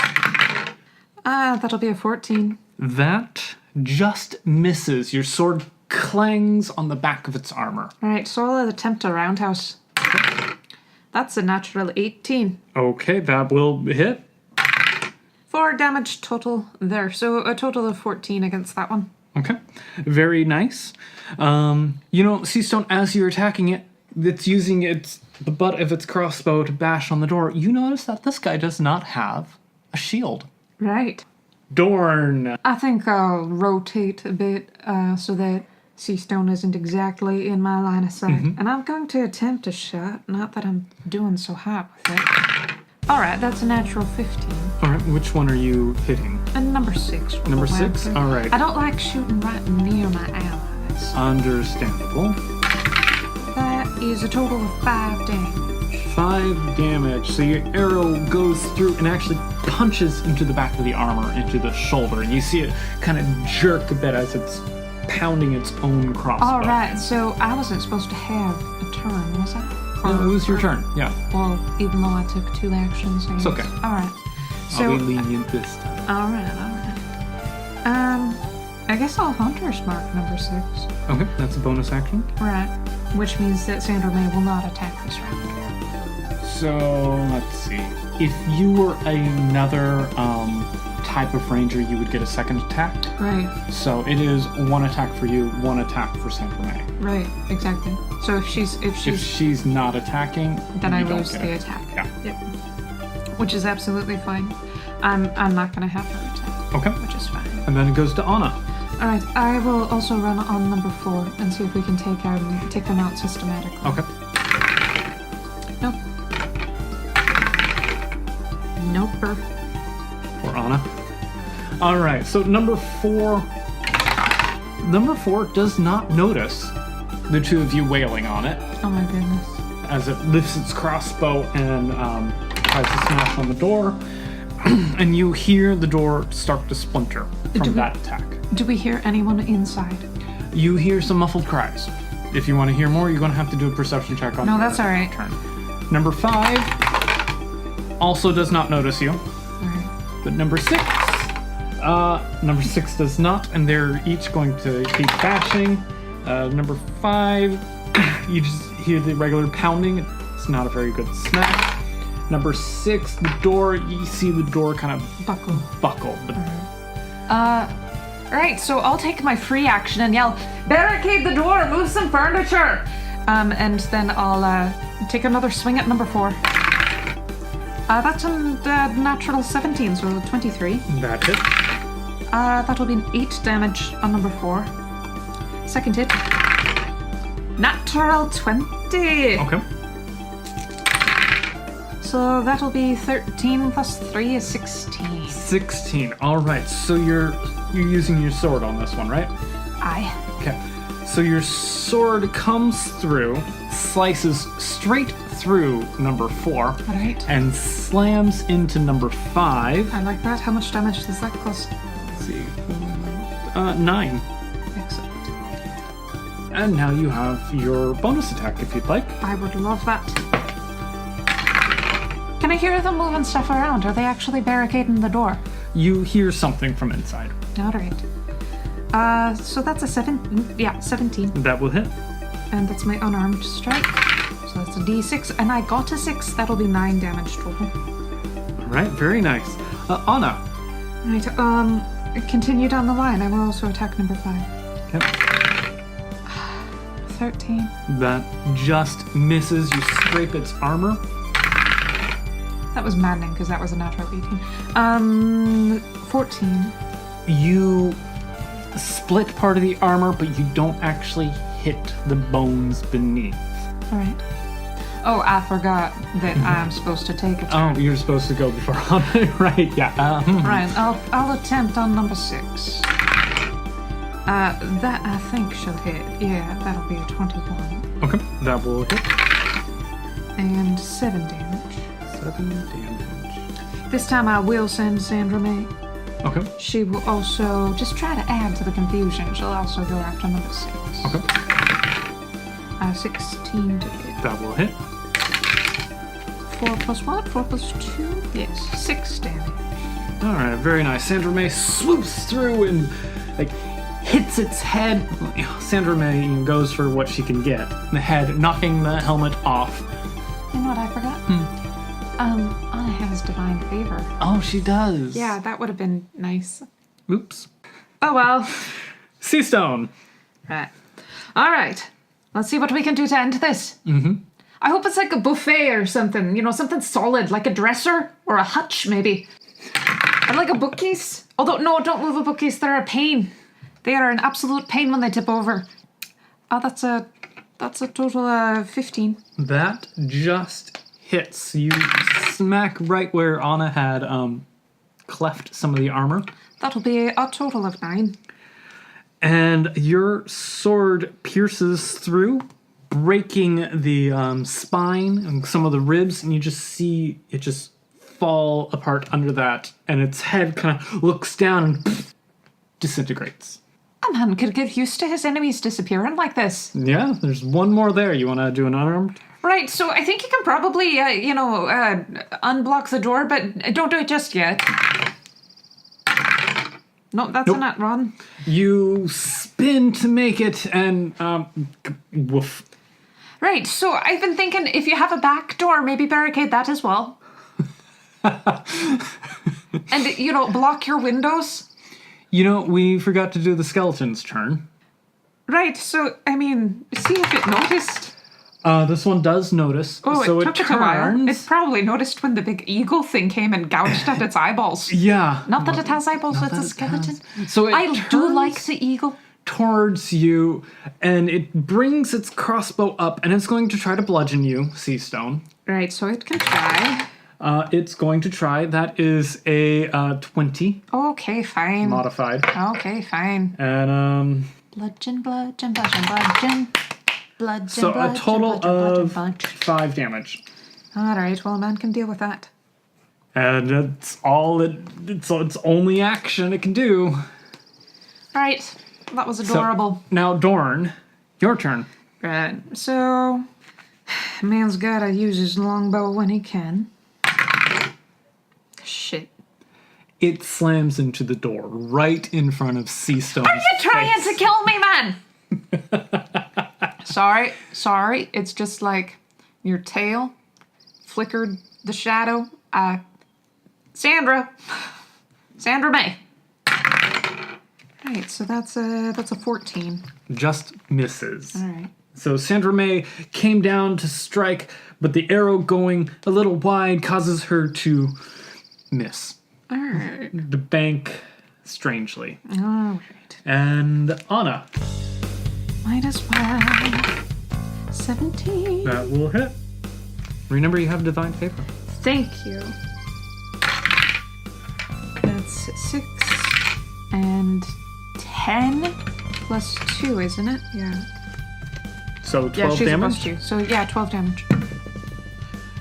Speaker 1: That'll be a 14.
Speaker 2: That just misses. Your sword clangs on the back of its armor.
Speaker 1: All right, so I'll attempt a roundhouse. That's a natural 18.
Speaker 2: Okay, that will hit.
Speaker 1: 4 damage total there, so a total of 14 against that one.
Speaker 2: Okay, very nice. Seastone, as you're attacking it, that's using the butt of its crossbow to bash on the door, you notice that this guy does not have a shield.
Speaker 1: Right.
Speaker 2: Dorn.
Speaker 1: I think I'll rotate a bit so that Seastone isn't exactly in my line of sight. And I'm going to attempt a shot, not that I'm doing so hot with it. Alright, that's a natural 15.
Speaker 2: Alright, which one are you hitting?
Speaker 1: And number 6.
Speaker 2: Number 6? Alright.
Speaker 1: I don't like shooting right near my allies.
Speaker 2: Understandable.
Speaker 1: That is a total of 5 damage.
Speaker 2: 5 damage. So your arrow goes through and actually punches into the back of the armor, into the shoulder. And you see it kind of jerk a bit as it's pounding its own crossbow.
Speaker 1: Alright, so I wasn't supposed to have a turn, was I?
Speaker 2: No, it was your turn, yeah.
Speaker 1: Well, even though I took 2 actions.
Speaker 2: It's okay.
Speaker 1: Alright. So,
Speaker 2: I'll be lenient this time.
Speaker 1: Alright. I guess I'll Hunter's Mark number 6.
Speaker 2: Okay, that's a bonus action.
Speaker 1: Right. Which means that Sandra May will not attack this round.
Speaker 2: So, let's see. If you were another type of ranger, you would get a second attack.
Speaker 1: Right.
Speaker 2: So it is 1 attack for you, 1 attack for Sandra May.
Speaker 1: Right, exactly. So if she's
Speaker 2: not attacking,
Speaker 1: then I lose the attack.
Speaker 2: Yeah.
Speaker 1: Yep. Which is absolutely fine. I'm not gonna have her attack.
Speaker 2: Okay.
Speaker 1: Which is fine.
Speaker 2: And then it goes to Anna.
Speaker 1: Alright, I will also run on number 4 and see if we can take them out systematically.
Speaker 2: Okay.
Speaker 1: Nope. Nope.
Speaker 2: For Anna. Alright, so number 4 does not notice the two of you wailing on it.
Speaker 1: Oh my goodness.
Speaker 2: As it lifts its crossbow and tries to smash on the door. And you hear the door start to splinter from that attack.
Speaker 1: Do we hear anyone inside?
Speaker 2: You hear some muffled cries. If you want to hear more, you're going to have to do a perception check on
Speaker 1: No, that's all right.
Speaker 2: turn. Number 5 also does not notice you.
Speaker 1: All right.
Speaker 2: But number 6 does not, and they're each going to keep bashing. Number 5, you just hear the regular pounding. It's not a very good smack. Number 6, the door, you see the door kind of buckle. But
Speaker 1: Alright, so I'll take my free action and yell, barricade the door, move some furniture! And then I'll take another swing at number 4. That's a natural 17, so 23.
Speaker 2: That hit.
Speaker 1: That'll be 8 damage on number 4. Second hit. Natural 20!
Speaker 2: Okay.
Speaker 1: So that'll be 13 plus 3 is 16.
Speaker 2: 16. All right. So you're using your sword on this one, right?
Speaker 1: Aye.
Speaker 2: Okay. So your sword comes through, slices straight through number 4,
Speaker 1: Alright.
Speaker 2: and slams into number 5.
Speaker 1: I like that. How much damage does that cost?
Speaker 2: Let's see. 9.
Speaker 1: Excellent.
Speaker 2: And now you have your bonus attack if you'd like.
Speaker 1: I would love that. Can I hear them moving stuff around? Are they actually barricading the door?
Speaker 2: You hear something from inside.
Speaker 1: Alright. So that's a 17.
Speaker 2: That will hit.
Speaker 1: And that's my unarmed strike. So that's a d6, and I got a 6. That'll be 9 damage total.
Speaker 2: All right, very nice. Anna.
Speaker 1: Right, continue down the line. I will also attack number 5.
Speaker 2: Okay.
Speaker 1: 13.
Speaker 2: That just misses. You scrape its armor.
Speaker 1: That was maddening, because that was a natural 18. 14.
Speaker 2: You split part of the armor, but you don't actually hit the bones beneath.
Speaker 1: Alright. Oh, I forgot that I'm supposed to take a turn.
Speaker 2: Oh, you're supposed to go before Anna, right? Yeah.
Speaker 1: Right, I'll attempt on number 6. That I think shall hit. Yeah, that'll be a 21.
Speaker 2: Okay, that will hit.
Speaker 1: And 7 damage.
Speaker 2: 7 damage.
Speaker 1: This time I will send Sandra May.
Speaker 2: Okay.
Speaker 1: She will also just try to add to the confusion. She'll also go after number 6.
Speaker 2: Okay.
Speaker 1: 16 to hit.
Speaker 2: That will hit.
Speaker 1: 4 plus what? 4 plus 2? Yes, 6 damage.
Speaker 2: All right, very nice. Sandra May swoops through and hits its head. Sandra May goes for what she can get. The head, knocking the helmet off.
Speaker 1: You know what I forgot? Anna has divine favor.
Speaker 2: Oh, she does.
Speaker 1: Yeah, that would have been nice.
Speaker 2: Oops.
Speaker 1: Oh well.
Speaker 2: Seastone.
Speaker 1: Right. All right. Let's see what we can do to end this.
Speaker 2: Mm-hmm.
Speaker 1: I hope it's like a buffet or something. You know, something solid, like a dresser or a hutch, maybe. Or like a bookcase. Although, no, don't move a bookcase. They're a pain. They are an absolute pain when they tip over. Oh, that's a total of 15.
Speaker 2: That just hits. You smack right where Anna had cleft some of the armor.
Speaker 1: That'll be a total of 9.
Speaker 2: And your sword pierces through, breaking the spine and some of the ribs, and you just see it just fall apart under that, and its head kind of looks down and disintegrates.
Speaker 1: A man could get used to his enemies disappearing like this.
Speaker 2: Yeah, there's one more there. You want to do an unarmed?
Speaker 1: Right, so I think you can probably, unblock the door, but don't do it just yet. No, that's
Speaker 2: Nope.
Speaker 1: not wrong.
Speaker 2: You spin to make it, and woof.
Speaker 1: Right, so I've been thinking if you have a back door, maybe barricade that as well. And, block your windows.
Speaker 2: We forgot to do the skeleton's turn.
Speaker 1: Right, so, see if it noticed.
Speaker 2: This one does notice.
Speaker 1: Oh,
Speaker 2: so
Speaker 1: it took
Speaker 2: turns.
Speaker 1: it a while. It probably noticed when the big eagle thing came and gouged at its eyeballs.
Speaker 2: Yeah.
Speaker 1: Not that it has eyeballs,
Speaker 2: Not
Speaker 1: it's a
Speaker 2: that it
Speaker 1: skeleton.
Speaker 2: has. So it
Speaker 1: I do
Speaker 2: turns
Speaker 1: like the eagle.
Speaker 2: towards you, and it brings its crossbow up, and it's going to try to bludgeon you, Seastone.
Speaker 1: Right, so it can try.
Speaker 2: It's going to try. That is a 20
Speaker 1: Okay, fine.
Speaker 2: modified.
Speaker 1: Okay, fine.
Speaker 2: And
Speaker 1: Bludgeon, bludgeon, bludgeon, bludgeon. Bludgeon,
Speaker 2: so
Speaker 1: bludgeon,
Speaker 2: a total
Speaker 1: bludgeon,
Speaker 2: of
Speaker 1: bludgeon.
Speaker 2: 5 damage.
Speaker 1: Alright, well, a man can deal with that.
Speaker 2: And that's all it's only action it can do.
Speaker 1: Right, that was
Speaker 2: So,
Speaker 1: adorable.
Speaker 2: now, Dorn, your turn.
Speaker 1: Right, so... Man's gotta use his longbow when he can. Shit.
Speaker 2: It slams into the door right in front of Seastone's
Speaker 1: Are you trying
Speaker 2: face.
Speaker 1: to kill me, man? Sorry. It's just like your tail flickered the shadow. Sandra May. Right, so that's a 14.
Speaker 2: Just misses.
Speaker 1: All right.
Speaker 2: So Sandra May came down to strike, but the arrow going a little wide causes her to miss.
Speaker 1: All right.
Speaker 2: The bank strangely.
Speaker 1: All right.
Speaker 2: And Anna.
Speaker 1: Might as well. 17.
Speaker 2: That will hit. Remember, you have divine favor.
Speaker 1: Thank you. That's 6 and 10 plus 2, isn't it? Yeah.
Speaker 2: So 12
Speaker 1: Yeah, she's
Speaker 2: damage.
Speaker 1: supposed to. So yeah, 12 damage.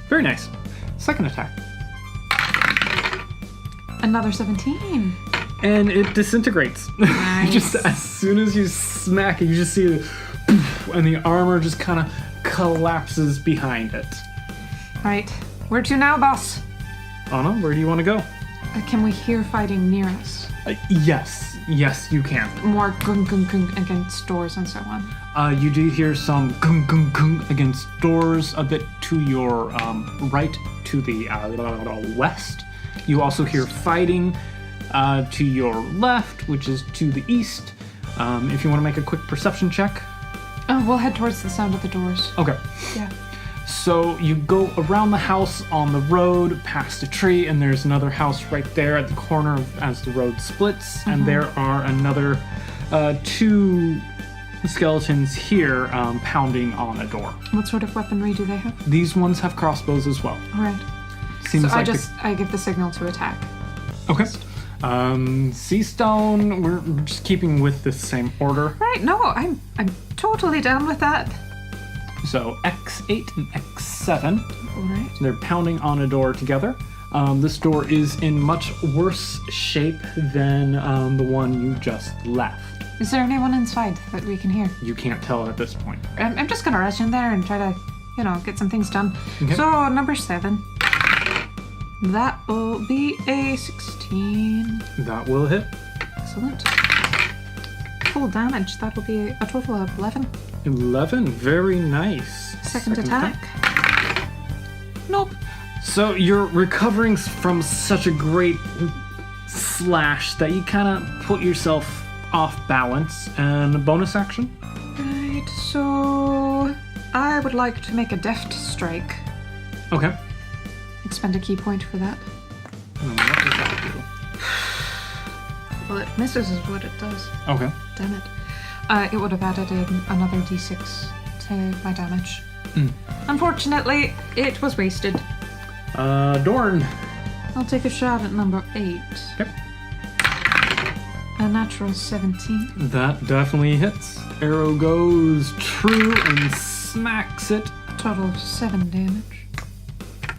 Speaker 2: Very nice. Second attack.
Speaker 1: Another 17.
Speaker 2: And it disintegrates.
Speaker 1: Nice.
Speaker 2: Just as soon as you smack it, you just see the poof, and the armor just kind of collapses behind it.
Speaker 1: Right. Where to now, boss?
Speaker 2: Anna, where do you want to go?
Speaker 1: Can we hear fighting near us?
Speaker 2: Yes, you can.
Speaker 1: More gung gung gung against doors and so on.
Speaker 2: You do hear some gung gung gung against doors a bit to your right, to the west. You also hear fighting to your left, which is to the east. If you want to make a quick perception check.
Speaker 1: Oh, we'll head towards the sound of the doors.
Speaker 2: Okay.
Speaker 1: Yeah.
Speaker 2: So you go around the house on the road, past a tree, and there's another house right there at the corner as the road splits. And there are another 2 skeletons here pounding on a door.
Speaker 1: What sort of weaponry do they have?
Speaker 2: These ones have crossbows as well.
Speaker 1: All right.
Speaker 2: Seems
Speaker 1: So
Speaker 2: like
Speaker 1: I give the signal to attack.
Speaker 2: Okay. Seastone, we're just keeping with the same order.
Speaker 1: Right. No, I'm totally down with that.
Speaker 2: So X8 and X7,
Speaker 1: All right.
Speaker 2: they're pounding on a door together. This door is in much worse shape than the one you just left.
Speaker 1: Is there anyone inside that we can hear?
Speaker 2: You can't tell at this point.
Speaker 1: I'm just gonna rush in there and try to, get some things done.
Speaker 2: Okay.
Speaker 1: So number 7. That will be a 16.
Speaker 2: That will hit.
Speaker 1: Excellent. Full damage. That will be a total of 11.
Speaker 2: 11, very nice.
Speaker 1: Second attack. Nope.
Speaker 2: So you're recovering from such a great slash that you kind of put yourself off balance. And a bonus action?
Speaker 1: Right. Alright, so I would like to make a deft strike.
Speaker 2: Okay.
Speaker 1: Expend a key point for that.
Speaker 2: What does that do?
Speaker 1: Well, it misses is what it does.
Speaker 2: Okay.
Speaker 1: Damn it. It would have added in another d6 to my damage. Unfortunately, it was wasted.
Speaker 2: Dorn.
Speaker 1: I'll take a shot at number 8.
Speaker 2: Yep.
Speaker 1: A natural 17.
Speaker 2: That definitely hits. Arrow goes true and smacks it.
Speaker 1: Total of 7 damage.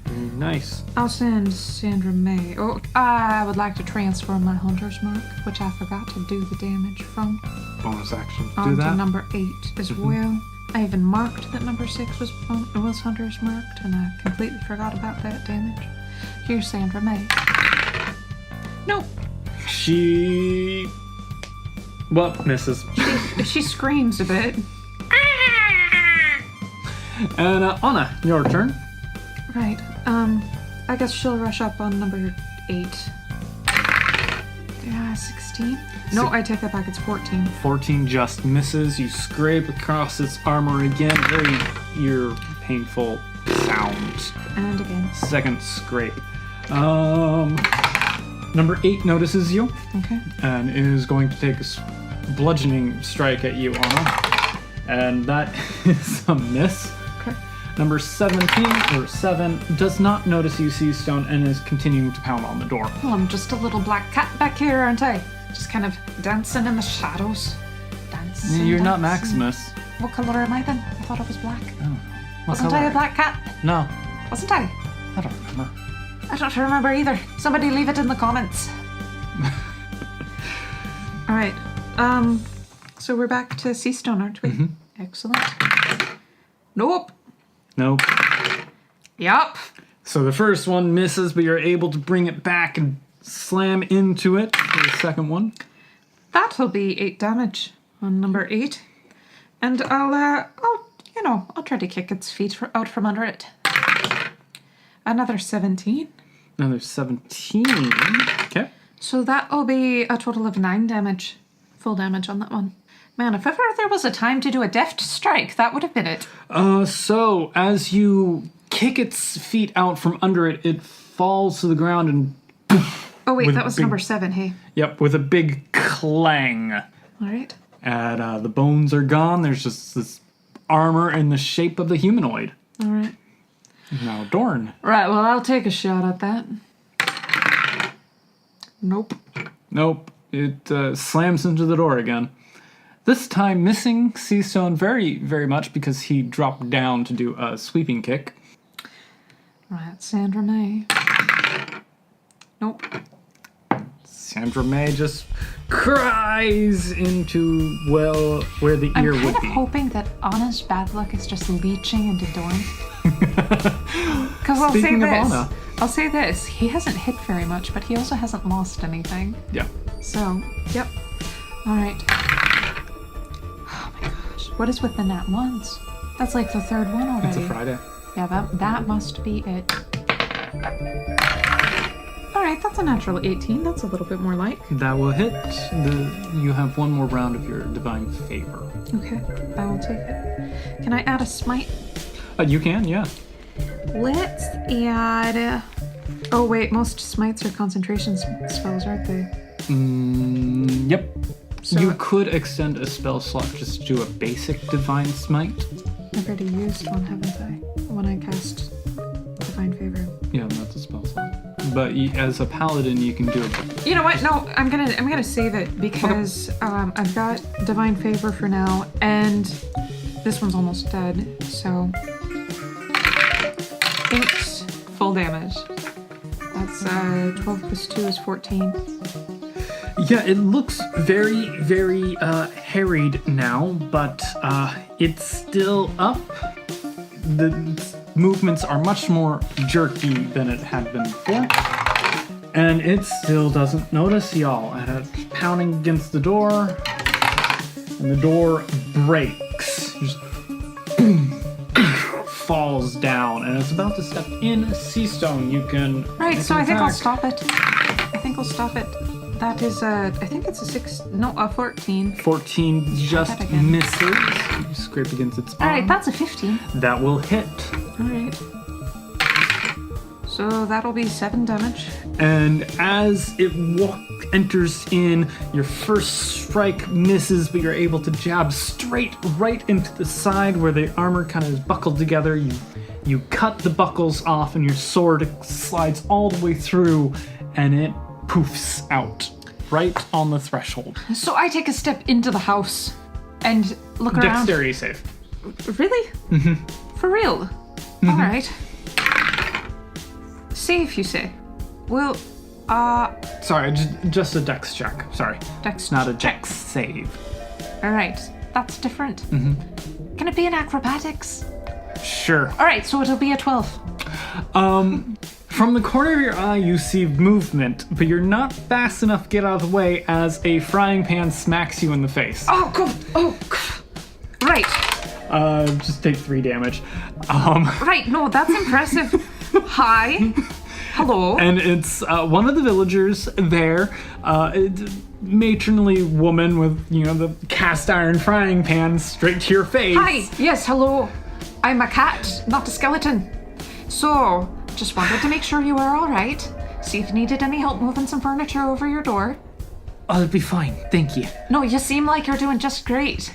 Speaker 2: Very nice.
Speaker 1: I'll send Sandra May. Oh, I would like to transform my Hunter's Mark, which I forgot to do the damage from,
Speaker 2: Bonus action. Do
Speaker 1: onto
Speaker 2: that.
Speaker 1: number 8 as well. I even marked that number 6 was Hunter's Marked, and I completely forgot about that damage. Here's Sandra May. Nope.
Speaker 2: She... Well, misses.
Speaker 1: She screams a bit.
Speaker 2: And Anna, your turn.
Speaker 1: Right. I guess she'll rush up on number 8. Yeah, 16? No, I take that back. It's 14.
Speaker 2: 14 just misses. You scrape across its armor again. Very ear painful sound.
Speaker 1: And again.
Speaker 2: Second scrape. Number 8 notices you
Speaker 1: Okay.
Speaker 2: and is going to take a bludgeoning strike at you, Anna. And that is a miss.
Speaker 1: Okay.
Speaker 2: Number 17, or 7, does not notice you, Seastone, and is continuing to pound on the door.
Speaker 1: Well, I'm just a little black cat back here, aren't I? Just kind of dancing in the shadows. Dancing.
Speaker 2: You're not
Speaker 1: dancing.
Speaker 2: Maximus.
Speaker 1: What color am I then? I thought I was black.
Speaker 2: Oh.
Speaker 1: Wasn't I a black cat?
Speaker 2: No,
Speaker 1: Wasn't I?
Speaker 2: I don't remember.
Speaker 1: I don't remember either. Somebody leave it in the comments. All right. So we're back to Seastone, aren't we? Excellent. Nope.
Speaker 2: Nope.
Speaker 1: Yup.
Speaker 2: So the first one misses, but you're able to bring it back and slam into it for the second one.
Speaker 1: That'll be 8 damage on number 8. And I'll try to kick its feet out from under it. Another 17.
Speaker 2: Another 17. Okay.
Speaker 1: So that'll be a total of 9 damage. Full damage on that one. Man, if ever there was a time to do a deft strike, that would have been it.
Speaker 2: So as you kick its feet out from under it, it falls to the ground and...
Speaker 1: Oh wait,
Speaker 2: With
Speaker 1: that was
Speaker 2: big-
Speaker 1: number 7, hey.
Speaker 2: Yep, with a big clang.
Speaker 1: All right.
Speaker 2: And the bones are gone. There's just this armor in the shape of the humanoid.
Speaker 1: All right.
Speaker 2: Now, Dorn.
Speaker 1: Right, well, I'll take a shot at that. Nope.
Speaker 2: Nope. It slams into the door again. This time missing Seastone very, very much because he dropped down to do a sweeping kick.
Speaker 1: Right, Sandra May. Nope.
Speaker 2: Sandra May just cries into, well, where the ear
Speaker 1: I'm
Speaker 2: would
Speaker 1: kind
Speaker 2: be.
Speaker 1: of hoping that Anna's bad luck is just leeching into Dorn. Because I'll say
Speaker 2: Speaking of
Speaker 1: this.
Speaker 2: Anna.
Speaker 1: I'll say this. He hasn't hit very much, but he also hasn't lost anything.
Speaker 2: Yeah.
Speaker 1: So, yep. All right. Oh my gosh. What is with the nat ones? That's like the 3rd one already.
Speaker 2: It's a Friday.
Speaker 1: Yeah, that must be it. All right, that's a natural 18. That's a little bit more like.
Speaker 2: That will hit. You have one more round of your divine favor.
Speaker 1: Okay, I will take it. Can I add a smite?
Speaker 2: You can, yeah.
Speaker 1: Let's add... Oh wait, most smites are concentration spells, aren't they?
Speaker 2: Yep.
Speaker 1: So
Speaker 2: You could extend a spell slot just to do a basic divine smite.
Speaker 1: I've already used one, haven't I? When I cast Divine Favor.
Speaker 2: Yeah, that's a spell slot. But as a paladin, you can do it.
Speaker 1: You know what? No, I'm gonna save it because I've got Divine Favor for now, and this one's almost dead. So 8 full damage. That's 12 plus 2 is 14.
Speaker 2: Yeah, it looks very, very harried now, but it's still up. The movements are much more jerky than it had been before. And it still doesn't notice y'all. And it's pounding against the door, and the door breaks. Just falls down, and it's about to step in. Seastone, you can...
Speaker 1: Right,
Speaker 2: make
Speaker 1: so
Speaker 2: an
Speaker 1: I think I'll
Speaker 2: attack.
Speaker 1: stop it. I think I'll stop it. That is I think it's a 14.
Speaker 2: 14 just
Speaker 1: that again.
Speaker 2: misses. You scrape against its arm.
Speaker 1: All right, that's a 15.
Speaker 2: That will hit.
Speaker 1: All right. So that'll be 7 damage.
Speaker 2: And as it enters in, your first strike misses, but you're able to jab straight right into the side where the armor kind of is buckled together. You cut the buckles off, and your sword slides all the way through, and it poofs out right on the threshold.
Speaker 1: So I take a step into the house and look around.
Speaker 2: Dexterity save.
Speaker 1: Really? Mm-hmm. For real? Mm-hmm. All right. Safe, you say? Well,
Speaker 2: Sorry, just a dex check. Sorry.
Speaker 1: Dex
Speaker 2: Not a
Speaker 1: check.
Speaker 2: dex save.
Speaker 1: All right. That's different. Mm-hmm. Can it be an acrobatics?
Speaker 2: Sure.
Speaker 1: All right, so it'll be a 12.
Speaker 2: From the corner of your eye, you see movement, but you're not fast enough to get out of the way as a frying pan smacks you in the face.
Speaker 1: Oh, God. Oh, God. Right.
Speaker 2: Just take 3 damage.
Speaker 1: Right, no, that's impressive. Hi. Hello.
Speaker 2: And it's one of the villagers there, matronly woman with, the cast iron frying pan straight to your face.
Speaker 1: Hi. Yes, hello. I'm a cat, not a skeleton. So, just wanted to make sure you were all right. See if you needed any help moving some furniture over your door.
Speaker 2: I'll be fine, thank you.
Speaker 1: No, you seem like you're doing just great.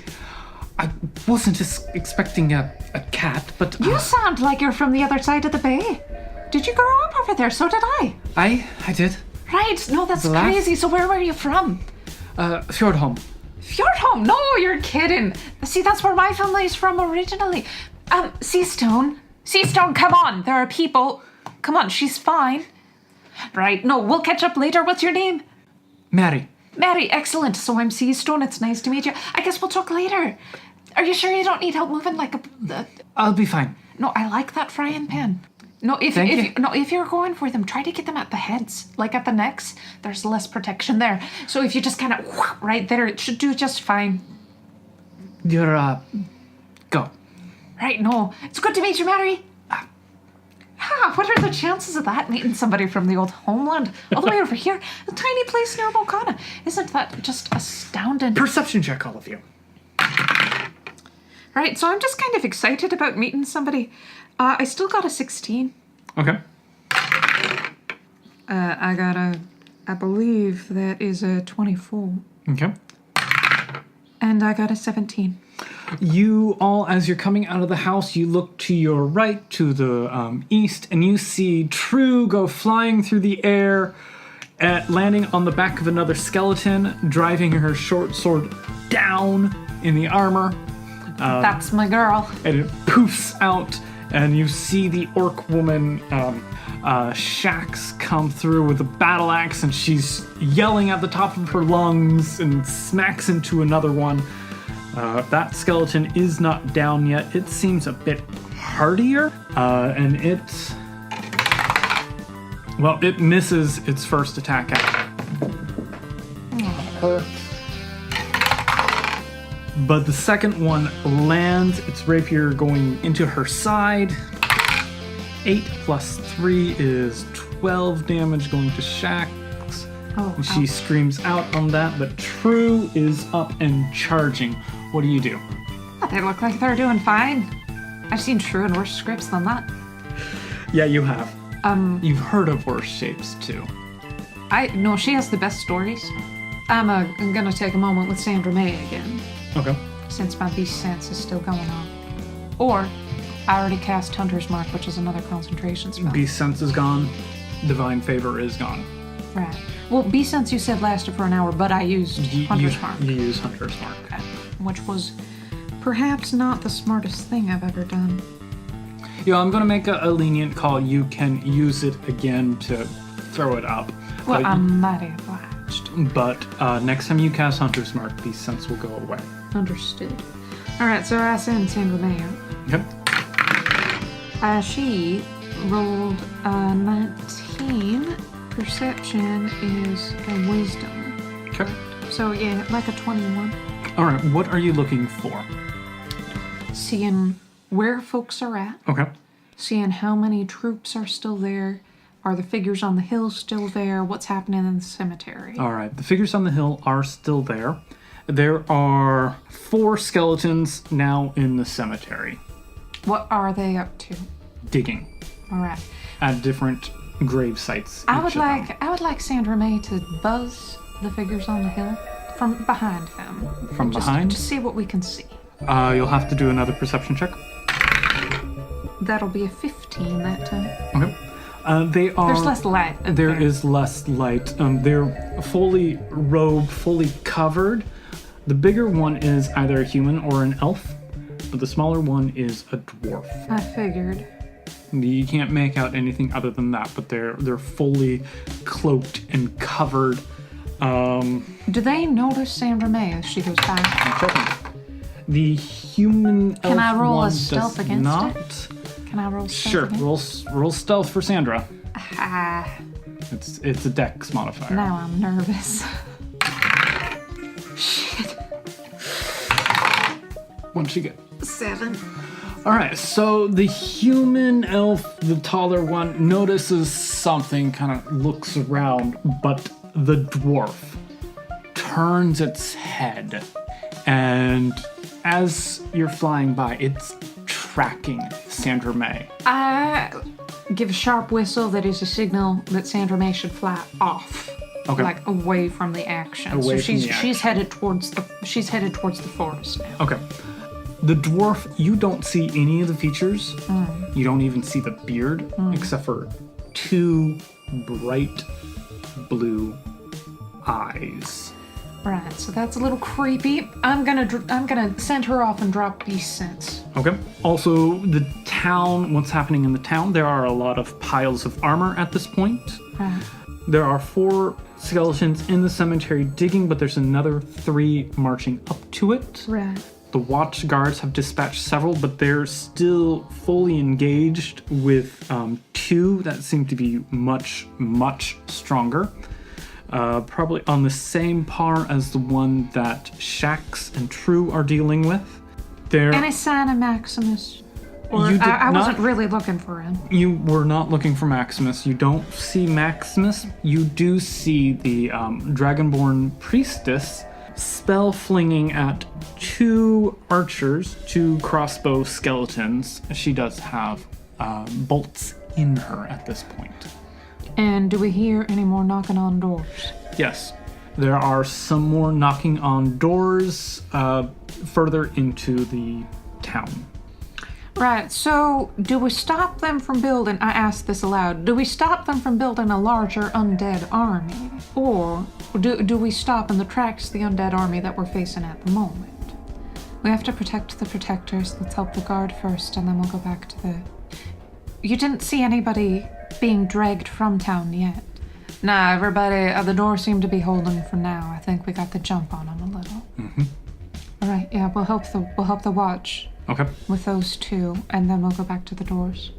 Speaker 2: I wasn't just expecting a cat, but...
Speaker 1: You sound like you're from the other side of the bay. Did you grow up over there? So did I.
Speaker 2: I did.
Speaker 1: Right, no, that's crazy. So where were you from?
Speaker 2: Fjordholm.
Speaker 1: Fjordholm? No, you're kidding. See, that's where my family's from originally. Seastone. Seastone, come on. There are people. Come on, she's fine. Right, no, we'll catch up later. What's your name?
Speaker 2: Mary.
Speaker 1: Mary, excellent. So I'm Seastone. It's nice to meet you. I guess we'll talk later. Are you sure you don't need help moving like a...
Speaker 2: I'll be fine.
Speaker 1: No, I like that frying pan. No, if you're going for them, try to get them at the heads, like at the necks. There's less protection there. So if you just kind of right there, it should do just fine.
Speaker 2: You're go.
Speaker 1: Right, no. It's good to meet you, Mary. What are the chances of that, meeting somebody from the old homeland all the way over here? A tiny place near Mokana. Isn't that just astounding?
Speaker 2: Perception check, all of you.
Speaker 1: Right, so I'm just kind of excited about meeting somebody. I still got a 16.
Speaker 2: Okay.
Speaker 1: I got I believe that is a 24.
Speaker 2: Okay.
Speaker 1: And I got a 17.
Speaker 2: You all, as you're coming out of the house, you look to your right, to the east, and you see True go flying through the air, landing on the back of another skeleton, driving her short sword down in the armor.
Speaker 1: That's my girl.
Speaker 2: And it poofs out, and you see the orc woman, Shax, come through with a battle axe, and she's yelling at the top of her lungs and smacks into another one. That skeleton is not down yet. It seems a bit hardier, and it misses its first attack at her. But the second one lands, its rapier going into her side. 8 plus 3 is 12 damage going to Shax.
Speaker 1: Oh,
Speaker 2: and she screams out on that, but True is up and charging. What do you do?
Speaker 1: They look like they're doing fine. I've seen True in worse scripts than that.
Speaker 2: Yeah, you have. You've heard of worse shapes, too.
Speaker 1: No, she has the best stories. I'm gonna take a moment with Sandra May again.
Speaker 2: Okay.
Speaker 1: Since my beast sense is still going on. Or, I already cast Hunter's Mark, which is another concentration spell.
Speaker 2: Beast sense is gone. Divine favor is gone.
Speaker 1: Right. Well, beast sense you said lasted for an hour, but I used Hunter's Mark.
Speaker 2: You use Hunter's Mark.
Speaker 1: Okay. Which was perhaps not the smartest thing I've ever done.
Speaker 2: Yeah, I'm gonna make a lenient call. You can use it again to throw it up.
Speaker 1: Well, I'm mighty obliged.
Speaker 2: But next time you cast Hunter's Mark, Beast sense will go away.
Speaker 1: Understood. Alright, so I send Sandra May out.
Speaker 2: Yep.
Speaker 1: She rolled a 19. Perception is a wisdom.
Speaker 2: Okay.
Speaker 1: So yeah, like a 21.
Speaker 2: Alright, what are you looking for?
Speaker 1: Seeing where folks are at.
Speaker 2: Okay.
Speaker 1: Seeing how many troops are still there. Are the figures on the hill still there? What's happening in the cemetery?
Speaker 2: Alright, the figures on the hill are still there. There are 4 skeletons now in the cemetery.
Speaker 1: What are they up to?
Speaker 2: Digging.
Speaker 1: All right.
Speaker 2: At different grave sites.
Speaker 1: I would like Sandra May to buzz the figures on the hill from behind them.
Speaker 2: From behind?
Speaker 1: Just see what we can see.
Speaker 2: You'll have to do another perception check.
Speaker 1: That'll be a 15 that time.
Speaker 2: Okay. They are.
Speaker 1: There's less light.
Speaker 2: There is less light. They're fully robed, fully covered. The bigger one is either a human or an elf, but the smaller one is a dwarf.
Speaker 1: I figured.
Speaker 2: You can't make out anything other than that, but they're fully cloaked and covered.
Speaker 1: Do they notice Sandra May as she goes by?
Speaker 2: I'm checking. The human elf
Speaker 1: Can I roll
Speaker 2: one
Speaker 1: a stealth
Speaker 2: does
Speaker 1: against
Speaker 2: not.
Speaker 1: it? Can I roll stealth?
Speaker 2: Sure,
Speaker 1: against?
Speaker 2: roll stealth for Sandra.
Speaker 1: Ah,
Speaker 2: It's a dex modifier.
Speaker 1: now I'm nervous. Shit.
Speaker 2: What'd she get?
Speaker 1: 7.
Speaker 2: All right, so the human elf, the taller one, notices something, kind of looks around, but the dwarf turns its head, and as you're flying by, it's tracking Sandra May.
Speaker 1: I give a sharp whistle that is a signal that Sandra May should fly off.
Speaker 2: Okay.
Speaker 1: Like away from the action.
Speaker 2: Away
Speaker 1: so
Speaker 2: from the
Speaker 1: she's
Speaker 2: action.
Speaker 1: headed towards the forest now.
Speaker 2: Okay. The dwarf, you don't see any of the features. You don't even see the beard, except for 2 bright blue eyes.
Speaker 1: Right, so that's a little creepy. I'm gonna send her off and drop beast sense.
Speaker 2: Okay. Also, the town, what's happening in the town, there are a lot of piles of armor at this point.
Speaker 1: Right.
Speaker 2: There are 4 skeletons in the cemetery digging, but there's another 3 marching up to it.
Speaker 1: Right.
Speaker 2: The watch guards have dispatched several, but they're still fully engaged with 2 that seem to be much, much stronger. Probably on the same par as the one that Shax and True are dealing with.
Speaker 1: Any sign of Maximus? Or
Speaker 2: You did
Speaker 1: I
Speaker 2: not-
Speaker 1: wasn't really looking for him.
Speaker 2: You were not looking for Maximus. You don't see Maximus. You do see the Dragonborn priestess spell flinging at 2 archers, 2 crossbow skeletons. She does have bolts in her at this point.
Speaker 1: And do we hear any more knocking on doors?
Speaker 2: Yes, there are some more knocking on doors further into the town.
Speaker 1: Right, so do we stop them from building, I asked this aloud, do we stop them from building a larger undead army? Or do we stop in the tracks the undead army that we're facing at the moment? We have to protect the protectors. Let's help the guard first, and then we'll go back to the... You didn't see anybody being dragged from town yet? Nah, everybody at the door seemed to be holding for now. I think we got the jump on them a little.
Speaker 2: Mm-hmm.
Speaker 1: All right, yeah, we'll help the watch.
Speaker 2: Okay.
Speaker 1: With those 2, and then we'll go back to the doors.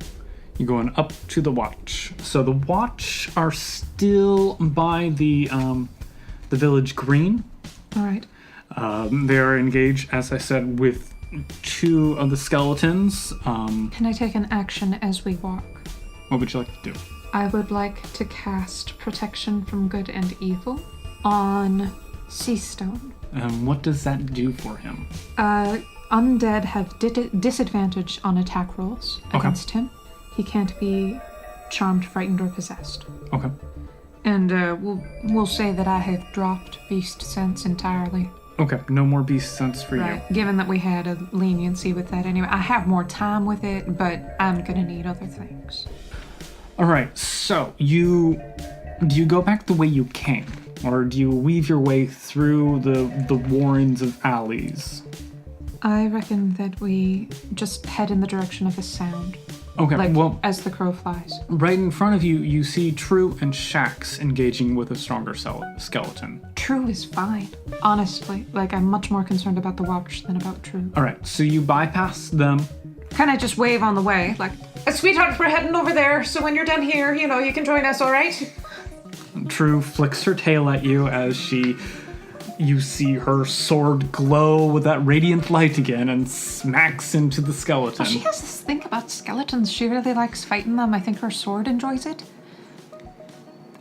Speaker 2: You're going up to the watch. So the watch are still by the village green.
Speaker 1: All right.
Speaker 2: They're engaged, as I said, with 2 of the skeletons.
Speaker 1: Can I take an action as we walk?
Speaker 2: What would you like to do?
Speaker 1: I would like to cast Protection from Good and Evil on Seastone.
Speaker 2: What does that do for him?
Speaker 1: Undead have disadvantage on attack rolls against him. He can't be charmed, frightened, or possessed.
Speaker 2: Okay.
Speaker 1: And we'll say that I have dropped Beast Sense entirely.
Speaker 2: Okay, no more beast sense for
Speaker 1: Right, given that we had a leniency with that anyway. I have more time with it, but I'm gonna need other things.
Speaker 2: All right, so do you go back the way you came? Or do you weave your way through the warrens of alleys?
Speaker 1: I reckon that we just head in the direction of the sound.
Speaker 2: Okay,
Speaker 1: Like,
Speaker 2: well,
Speaker 1: as the crow flies.
Speaker 2: right in front of you, you see True and Shax engaging with a stronger skeleton.
Speaker 1: True is fine. Honestly, like, I'm much more concerned about the watch than about True.
Speaker 2: All right, so you bypass them.
Speaker 1: Kind of just wave on the way, like, sweetheart, we're heading over there, so when you're done here, you can join us, all right?
Speaker 2: True flicks her tail at you as you see her sword glow with that radiant light again and smacks into the skeleton.
Speaker 1: Well, she has this thing about skeletons. She really likes fighting them. I think her sword enjoys it.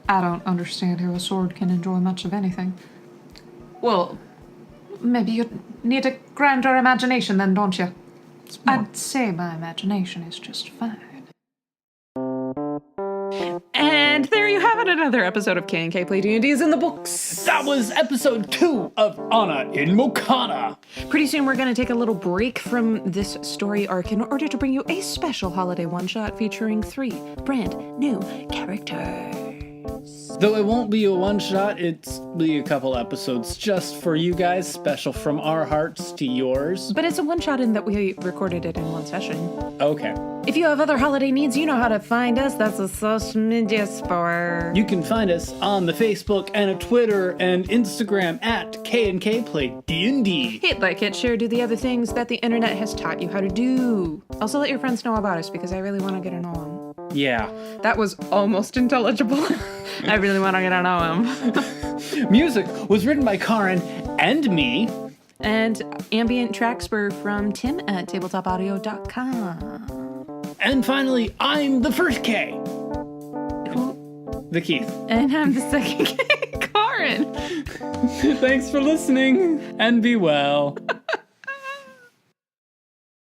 Speaker 1: I don't understand how a sword can enjoy much of anything. Well, Maybe you need a grander imagination then, don't you? I'd say my imagination is just fine.
Speaker 3: And there you have it, another episode of KnKplayDnD is in the books.
Speaker 2: That was episode 2 of Anna in Mokana.
Speaker 3: Pretty soon we're going to take a little break from this story arc in order to bring you a special holiday one-shot featuring 3 brand new characters.
Speaker 2: Though it won't be a one-shot, it's be a couple episodes just for you guys, special from our hearts to yours.
Speaker 3: But it's a one-shot in that we recorded it in one session.
Speaker 2: Okay.
Speaker 3: If you have other holiday needs, you know how to find us. That's a social media spore.
Speaker 2: You can find us on the Facebook and a Twitter and Instagram at KnKplayDnD.
Speaker 3: Hit like it, share, do the other things that the internet has taught you how to do. Also let your friends know about us because I really want to get to know them.
Speaker 2: Yeah.
Speaker 3: That was almost intelligible. I really want to get to know him.
Speaker 2: Music was written by Karin and me.
Speaker 3: And ambient tracks were from Tim at tabletopaudio.com.
Speaker 2: And finally, I'm the first K.
Speaker 3: Who?
Speaker 2: The Keith.
Speaker 3: And I'm the second Karin.
Speaker 2: Thanks for listening, and be well.